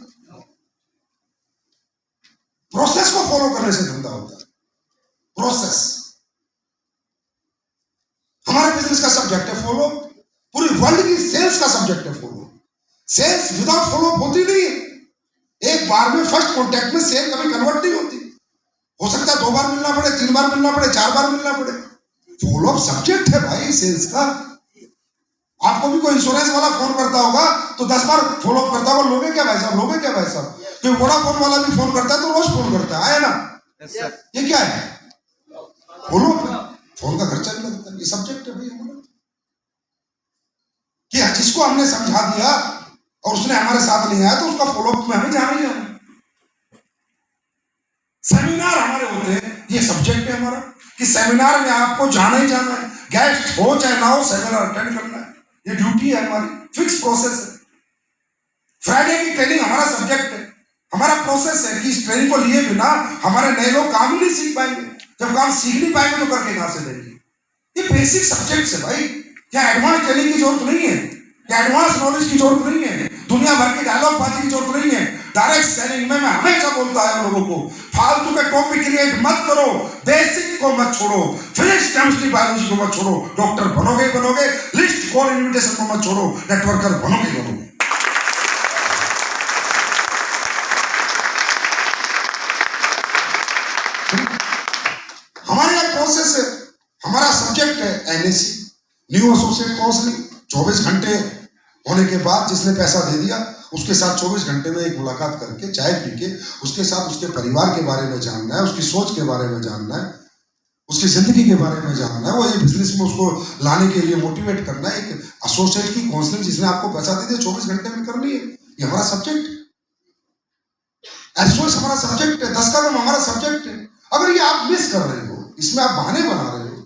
प्रोसेस को फॉलो करने से धंधा होता है। प्रोसेस हमारे बिजनेस का सब्जेक्ट है फॉलो, पूरी वर्ल्ड की सेल्स का सब्जेक्ट है फॉलो। सेल्स विदाउट फॉलो होती नहीं है। एक बार में फर्स्ट कॉन्टैक्ट में सेल कभी कन्वर्ट नहीं होती। हो सकता है 2 बार मिलना पड़े, 3 बार मिलना पड़े, 4 बार मिलना पड़े। फॉलो सब्जेक्ट है भाई सेल्स का। आपको भी कोई इंश्योरेंस वाला फोन करता होगा तो 10 बार फॉलो करता होगा, लोगे क्या भाई साहब, लोगे क्या भाई साहब। कोई वोडाफोन वाला भी फोन करता है तो रोज फोन करता है ना। ये क्या है, फॉलो। फोन का खर्चा भी लगता है, ये सब्जेक्ट है भाई हमारा। कि जिसको हमने समझा दिया और उसने हमारे साथ नहीं आया तो उसका फॉलो अप में हमें जाना ही जाना। सेमिनार हमारे होते हैं, ये सब्जेक्ट है हमारा कि सेमिनार में आपको जाना ही जाना है। गेस्ट हो चाहे ना हो, सेमिनार अटेंड करना है, ये ड्यूटी है हमारी, फिक्स प्रोसेस है। फ्राइडे की ट्रेनिंग हमारा सब्जेक्ट है, हमारा प्रोसेस है कि इस ट्रेनिंग को लिए बिना हमारे नए लोग काम ही नहीं सीख पाएंगे। जब काम सीख नहीं पाएंगे तो करके कहां से देंगे। ये बेसिक सब्जेक्ट है भाई। क्या एडवांस ट्रेनिंग की जरूरत नहीं है, क्या एडवांस नॉलेज की जरूरत नहीं है, दुनिया भर की डायलॉग बाजी की जरूरत नहीं है। डायरेक्ट सेलिंग में मैं हमेशा बोलता है लोगों को, फालतू के टॉपिक क्रिएट मत करो, बेसिक को मत छोड़ो, फिजिक्स केमिस्ट्री बायोलॉजी को मत छोड़ो। डॉक्टर बनोगे बनोगे, लिस्ट कॉल इनविटेशन को मत छोड़ो, नेटवर्कर बनोगे बनोगे। हमारे यहाँ प्रोसेस है, हमारा सब्जेक्ट है एनएसी, न्यू एसोसिएट काउंसलिंग। 24 घंटे होने के बाद जिसने पैसा दे दिया उसके साथ 24 घंटे में एक मुलाकात करके चाय पी के उसके साथ उसके परिवार के बारे में जानना है, उसकी सोच के बारे में जानना है, उसकी जिंदगी के बारे में जानना है। वो ये बिजनेस में उसको लाने के लिए मोटिवेट करना है। एक एसोसिएट की काउंसलिंग जिसने आपको पैसा दे दिया 24 घंटे में करनी है, ये हमारा सब्जेक्ट है। एसओएस हमारा सब्जेक्ट है, 10 का काम हमारा सब्जेक्ट है। अगर ये आप मिस कर रहे हो, इसमें आप बहाने बना रहे हो,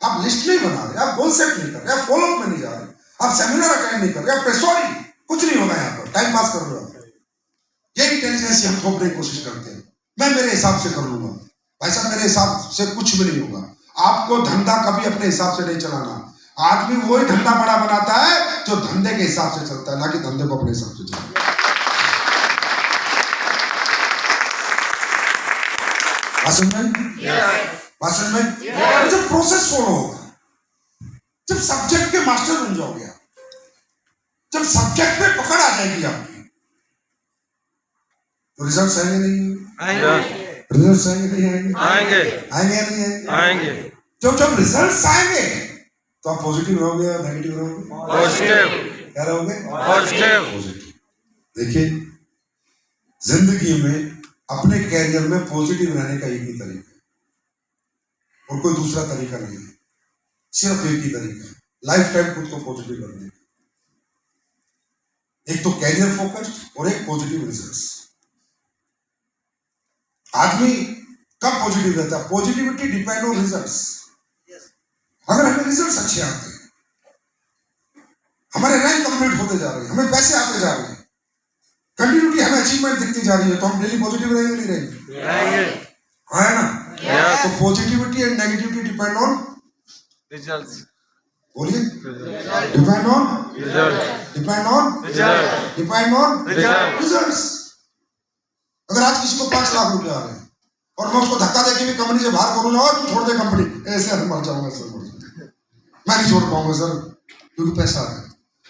आप लिस्ट नहीं बना रहे, आप गोल सेट नहीं कर रहे, आप फॉलो अप में नहीं जा रहे, आप सेमिनार अटेंड नहीं कर रहे, आप सॉरी कुछ नहीं होगा यहाँ पर, टाइम पास कर रहे हो। ये इंटेलिजेंस हम थोपने की कोशिश करते हैं। मैं मेरे हिसाब से कर लूंगा, भाई साहब मेरे हिसाब से कुछ भी नहीं होगा। आपको धंधा कभी अपने हिसाब से नहीं चलाना। आदमी वही धंधा बड़ा बनाता है जो धंधे के हिसाब से चलता है, ना कि धंधे को अपने हिसाब से चलाता है। भाषण में जब प्रोसेस फॉलो होगा, जब सब्जेक्ट के मास्टर बन जाओगे आप, जब सब्जेक्ट में पकड़ आ जाएगी आपकी, तो रिजल्ट आएंगे नहीं आएंगे, रिजल्ट आएंगे नहीं आएंगे, आएंगे आएंगे नहीं आएंगे, आएंगे। जब रिजल्ट आएंगे तो आप पॉजिटिव रहोगे या नेगेटिव रहोगे? पॉजिटिव। क्या रहोगे? पॉजिटिव। देखिए जिंदगी में अपने कैरियर में पॉजिटिव रहने का एक ही तरीका है और कोई दूसरा तरीका नहीं है, सिर्फ एक ही तरीका है, लाइफ टाइम खुद को पॉजिटिव करने का। एक तो कैरियर फोकस्ड और एक पॉजिटिव रिजल्ट्स। आदमी कब पॉजिटिव रहता है? Positivity depend on results. अगर हमें रिजल्ट्स अच्छे आते हैं, हमारे रैंक कंप्लीट होते जा रहे हैं, हमें पैसे आते जा रहे हैं, कंटिन्यूटी हमें अचीवमेंट दिखती जा रही है, तो हम डेली पॉजिटिव रहेंगे नहीं रहेंगे? हाँ है ना? तो positivity and negativity depend on results. बोलिए, depend on result, depend on result, depend on results. अगर आज किसी को 5 लाख रुपए आ रहे हैं और मैं उसको धक्का देके भी कंपनी से बाहर करूंगा और तू छोड़ दे कंपनी, ऐसे मर जाऊंगा सर, मैं नहीं छोड़ पाऊंगा सर, क्योंकि पैसा आ रहा है।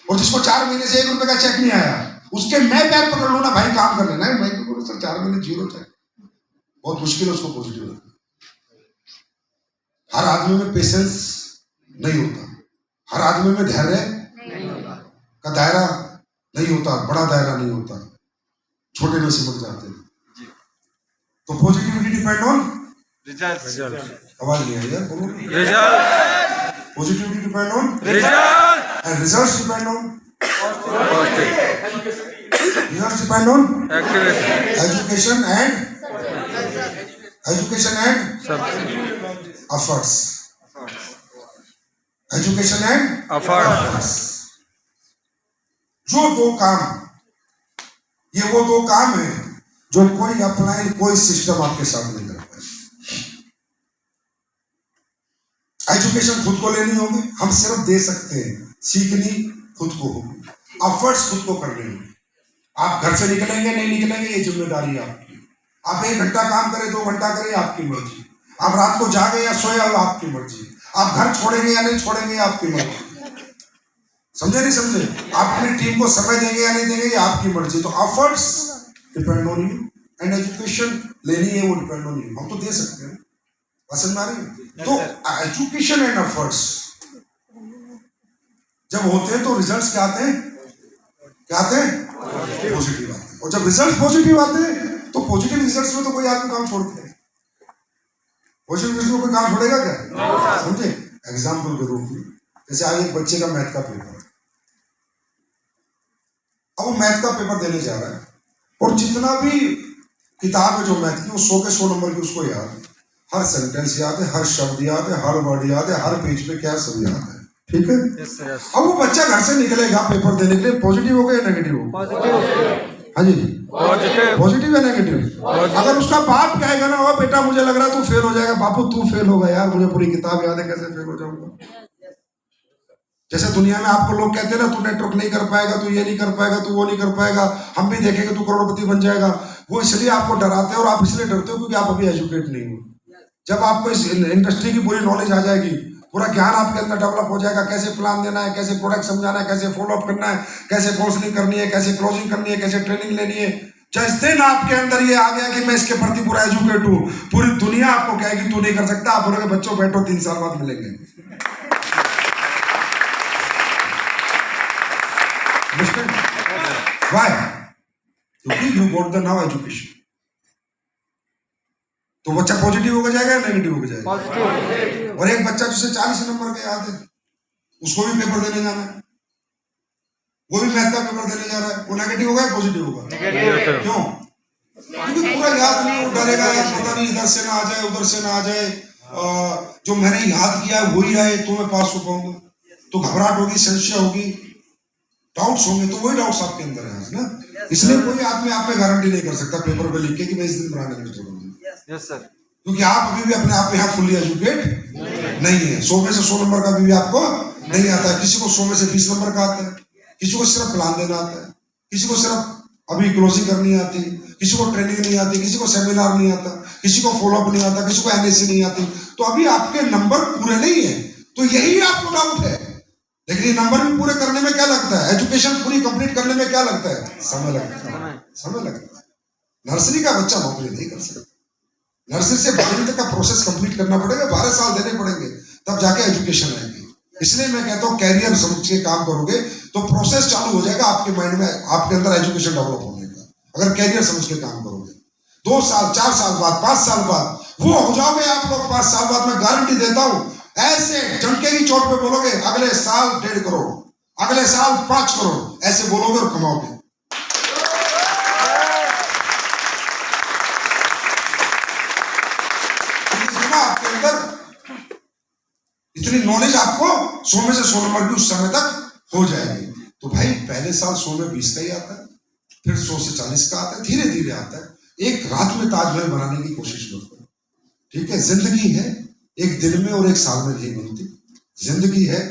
और जिसको 4 महीने से 1 रुपए का चेक नहीं आया, उसके मैं पैर पकड़ लूँ ना, भाई काम कर लेना है, मैं तो बोलूँ सर 4 महीने 0 चेक, बहुत मुश्किल है उसको पॉजिटिव रखना। हर आदमी में पेशेंस नहीं होता, हर आदमी में धैर्य का दायरा नहीं होता, बड़ा दायरा नहीं होता, छोटे में सिमट जाते हैं। तो पॉजिटिविटी डिपेंड ऑन रिजल्ट। आवाज नहीं आई यार, बोलो result. Positivity depend on result and results depend on results depend on education and efforts. Education and efforts, जो 2 काम, ये वो 2 काम है जो कोई अप्लाई, कोई सिस्टम आपके साथ नहीं करता है। एजुकेशन खुद को लेनी होगी, हम सिर्फ दे सकते हैं, सीखनी खुद को होगी। एफर्ट्स खुद को करने होंगे। आप घर से निकलेंगे नहीं निकलेंगे ये जिम्मेदारी है आपकी। आप 1 घंटा काम करें 2 घंटा करें आपकी मर्जी। आप रात को जागे या सोए आपकी मर्जी। आप घर छोड़ेंगे या नहीं छोड़ेंगे आपकी मर्जी। समझे नहीं समझे? आप अपनी टीम को समय देंगे या नहीं देंगे ये आपकी मर्जी। तो efforts depend on you and education लेनी है वो डिपेंड ऑन यू। हम तो दे सकते हैं, पसंद आ रही है। तो एजुकेशन एंड एफर्ट्स जब होते हैं तो रिजल्ट्स क्या आते हैं? क्या आते हैं? पॉजिटिव आते हैं। और जब रिजल्ट पॉजिटिव आते हैं तो पॉजिटिव रिजल्ट्स में तो कोई आदमी काम छोड़ते हैं। पॉजिटिव रिजल्ट में कोई काम छोड़ेगा क्या? समझे? एग्जाम्पल के रूप में जैसे आज एक बच्चे का मैथ का पेपर है। अब वो मैथ का पेपर देने जा रहा है और जितना भी किताब है जो मैथ की वो 100 के 100 नंबर की उसको याद है। हर सेंटेंस याद है, हर शब्द याद है, हर वर्ड याद है, हर पेज पे क्या सब याद है। ठीक है? अब वो बच्चा घर से निकलेगा पेपर देने के लिए, पॉजिटिव होगा या नेगेटिव होगा? हाँ जी, पॉजिटिव या नेगेटिव? अगर उसका बाप कहेगा ना, ओ बेटा मुझे लग रहा है तू फेल हो जाएगा, बापू तू फेल होगा यार, मुझे पूरी किताब याद है, कैसे फेल हो जाऊंगा। जैसे दुनिया में आपको लोग कहते हैं ना, तू नेटवर्क नहीं कर पाएगा, तू ये नहीं कर पाएगा, तू वो नहीं कर पाएगा, हम भी देखेंगे तू करोड़पति बन जाएगा। वो इसलिए आपको डराते हैं और आप इसलिए डरते हो क्योंकि आप अभी एजुकेट नहीं हो। जब आपको इस इंडस्ट्री की पूरी नॉलेज आ जाएगी, पूरा ज्ञान आपके अंदर डेवलप हो जाएगा, कैसे प्लान देना है, कैसे प्रोडक्ट समझाना है, कैसे फॉलो अप करना है, कैसे काउंसलिंग करनी है, कैसे क्लोजिंग करनी है, कैसे ट्रेनिंग लेनी है। जिस दिन आपके अंदर ये आ गया कि मैं इसके प्रति पूरा एजुकेट हूँ, पूरी दुनिया आपको कहेगी तू नहीं कर सकता। आप बोलोगे बच्चों बैठो 3 साल बाद मिलेंगे। Why? क्योंकि you got the now education। तो बच्चा पॉजिटिव होकर जाएगा या नेगेटिव होकर जाएगा? पॉजिटिव। और एक बच्चा जिसे 40 नंबर के याद है, उसको भी पेपर देने जाना है, वो भी मैथ का पेपर देने जा रहा है, वो नेगेटिव होगा या पॉजिटिव होगा? नेगेटिव। क्यों? क्योंकि पूरा याद नहीं, वो डरेगा यार पता नहीं इधर से ना आ जाए उधर से ना आ जाए, जो मैंने याद किया है वही आए तो मैं पास हो पाऊंगा। तो घबराहट होगी, संशय होगी, डाउट्स होंगे। तो वही डाउट्स आपके अंदर है ना, इसलिए कोई आदमी आप पे गारंटी नहीं कर सकता पेपर पे लिख के कि मैं इस दिन बनाने में करूंगा। Yes sir. क्योंकि आप अभी भी अपने आप में यहाँ फुल्ली एजुकेट नहीं है। 100 में से 100 नंबर का भी आपको नहीं आता है। किसी को 100 में से 20 नंबर का आता है, किसी को सिर्फ प्लान देना आता है, किसी को सिर्फ अभी क्लोजिंग करनी आती, किसी को ट्रेनिंग नहीं आती, किसी को सेमिनार नहीं आता, किसी को फॉलोअप नहीं आता, किसी को एनएससी नहीं आती। तो अभी आपके नंबर पूरे नहीं है, तो यही आपको डाउट है। लेकिन ये नंबर भी पूरे करने में क्या लगता है? एजुकेशन पूरी कंप्लीट करने में क्या लगता है? समय लगता है। समय लगता है। नर्सरी का बच्चा नौकरी नहीं कर सकता। नर्सरी से 12वीं तक का प्रोसेस कंप्लीट करना पड़ेगा, 12 साल देने पड़ेंगे, तब जाके एजुकेशन आएगी। इसलिए मैं कहता हूँ कैरियर समझ के काम करोगे तो प्रोसेस चालू हो जाएगा आपके माइंड में, आपके अंदर एजुकेशन डेवलप होने का। अगर कैरियर समझ के काम करोगे 2 साल 4 साल बाद 5 साल बाद वो हो जाओगे आप लोग। 5 साल बाद मैं गारंटी देता हूं, ऐसे झटके की चोट पे बोलोगे अगले साल 1.5 करोड़, अगले साल 5 करोड़, ऐसे बोलोगे और कमाओगे। आपके अंदर इतनी नॉलेज आपको 100 में से 100 नंबर की उस समय तक हो जाएगी। तो भाई पहले साल 100 में 20 का ही आता है, फिर 100 से 40 का आता है, धीरे धीरे आता है। एक रात में ताजमहल बनाने की कोशिश मत करो, ठीक है? जिंदगी है, एक दिन में और एक साल में नहीं बनती। जिंदगी है,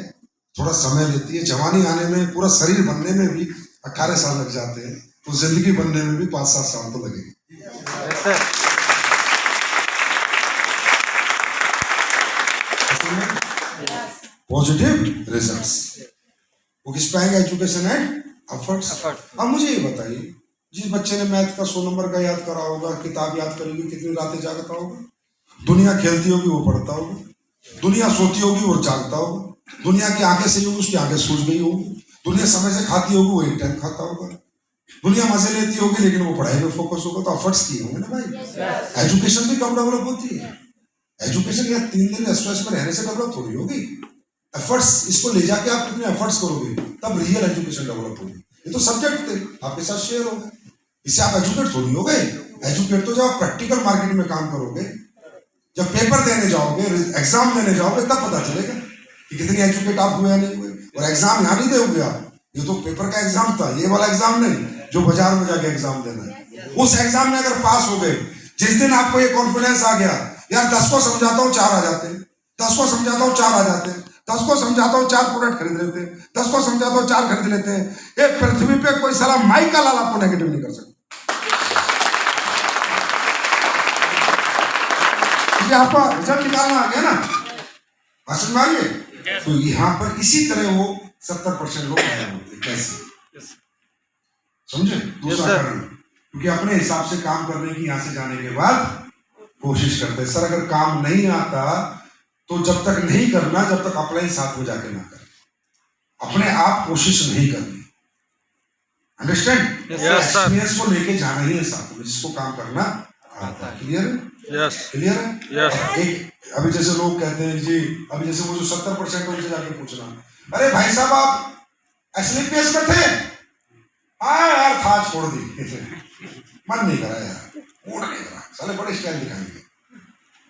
थोड़ा समय लेती है। जवानी आने में, पूरा शरीर बनने में भी 18 साल लग जाते हैं, तो जिंदगी बनने में भी 5-7 साल तो लगेगी। पॉजिटिव रिजल्ट्स वो किस पे आएगा? Education and efforts. अब मुझे ये बताइए, जिस बच्चे ने मैथ का 100 नंबर का याद करा होगा, किताब याद करेगी, कितनी रातें जागता होगा? दुनिया खेलती होगी वो पढ़ता होगा, दुनिया सोती होगी वो जागता होगा, दुनिया की आंखें सही होगी उसकी आंखें सूझ गई होगी, दुनिया समय से खाती होगी वो एक टाइम खाता होगा, दुनिया मजे लेती होगी लेकिन वो पढ़ाई में फोकस होगा। तो एफर्ट्स किए होंगे ना भाई। एजुकेशन भी कब डेवलप होती है? एजुकेशन या 3 दिन एसओएस में रहने से डेवलप थोड़ी होगी। एफर्ट्स, इसको ले जाके आप कितने एफर्ट्स करोगे तब रियल एजुकेशन डेवलप होगी। ये तो सब्जेक्ट थे, आपके साथ शेयर हो गए, इससे आप एजुकेट थोड़ी हो गए। एजुकेट तो जब आप प्रैक्टिकल मार्केट में काम करोगे, जब पेपर देने जाओगे, एग्जाम देने जाओगे, तब पता चलेगा कि कितनी एजुकेट आप हुए या नहीं हुए। और एग्जाम यहाँ नहीं दोगे आप, ये तो पेपर का एग्जाम था, ये वाला एग्जाम नहीं जो बाजार में जाके एग्जाम देना है। उस एग्जाम में अगर पास हो गए, जिस दिन आपको ये कॉन्फिडेंस आ गया यार 10 को समझाता हूँ 4 आ जाते हैं, 10 को समझाता हूँ 4 आ जाते हैं, 10 को समझाता हूँ 4 प्रोडक्ट खरीद लेते हैं, 10 को समझाता हूँ 4 खरीद लेते हैं। ये पृथ्वी पे कोई साला माई का लाल आपको नेगेटिव नहीं कर सकता। आपका रिजल्ट निकालना आ गया ना, भाषण में आइए। तो यहाँ पर इसी तरह वो 70% लोग गायब होते। कैसे समझे? दूसरा कारण क्योंकि अपने हिसाब से काम करने की यहाँ से जाने के बाद कोशिश करते। सर अगर काम नहीं आता तो जब तक नहीं करना, जब तक अपने साथ में जाके ना करें, अपने आप कोशिश नहीं करनी। अंडरस्टैंड? एक्सपीरियंस को लेके जाना ही है साथ में, जिसको काम करना आता है। क्लियर है? यस क्लियर है? यस। एक अभी जैसे लोग कहते हैं जी, अभी जैसे वो जो 70% उनसे जाके पूछना, अरे भाई साहब आप एसलीपीएस में थे? हाँ यार था, छोड़ दी, मन नहीं करा यार, मूड नहीं करा, साले बड़े स्टाइल दिखाएंगे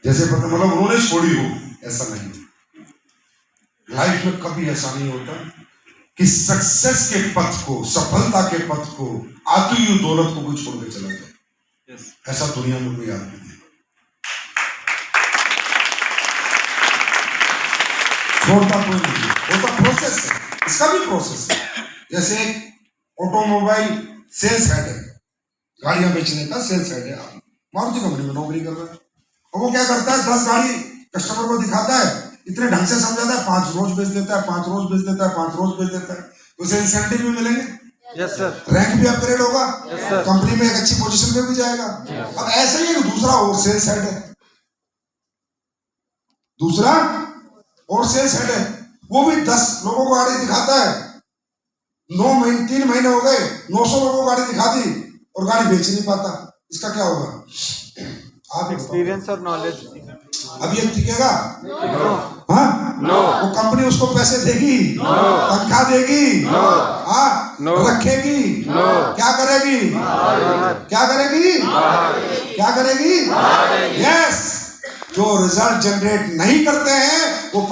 जैसे पता मतलब उन्होंने छोड़ी हो। ऐसा नहीं, लाइफ में कभी ऐसा नहीं होता कि सक्सेस के पथ को, सफलता के पथ को, आती हुई दौलत को कोई छोड़ के चला जाए। ऐसा दुनिया में कोई आदमी नहीं छोड़ता, कोई नहीं। वो तो प्रोसेस है, इसका भी प्रोसेस है। जैसे ऑटोमोबाइल सेल्स हेड है, गाड़ियां बेचने का सेल्स हेड है, मारुति कंपनी में नौकरी कर रहा है, और वो क्या करता है 10 गाड़ी कस्टमर को दिखाता है, इतने ढंग से समझाता है, 5 रोज बेच देता है, 5 रोज बेच देता है, 5 रोज बेच देता है, तो उसे इंसेंटिव भी मिलेंगे। Yes sir. रैंक भी अपग्रेड होगा, sir. कंपनी में एक अच्छी पोजीशन पे भी जाएगा। अब ऐसे ही एक दूसरा और सेल्स हेड है, दूसरा और सेल्स हेड है, वो भी 10 लोगों को गाड़ी दिखाता है, 3 महीने हो गए, 900 लोगों को गाड़ी दिखा दी और गाड़ी बेच नहीं पाता। इसका क्या होगा? आप एक्सपीरियंस और नॉलेज। अब ये टिकेगा? हाँ, वो कंपनी उसको पैसे देगी, तनख्वाह देगी, हाँ, रखेगी, क्या करेगी? क्या करेगी? क्या करेगी? यस, जो रिजल्ट जनरेट नहीं करते हैं वो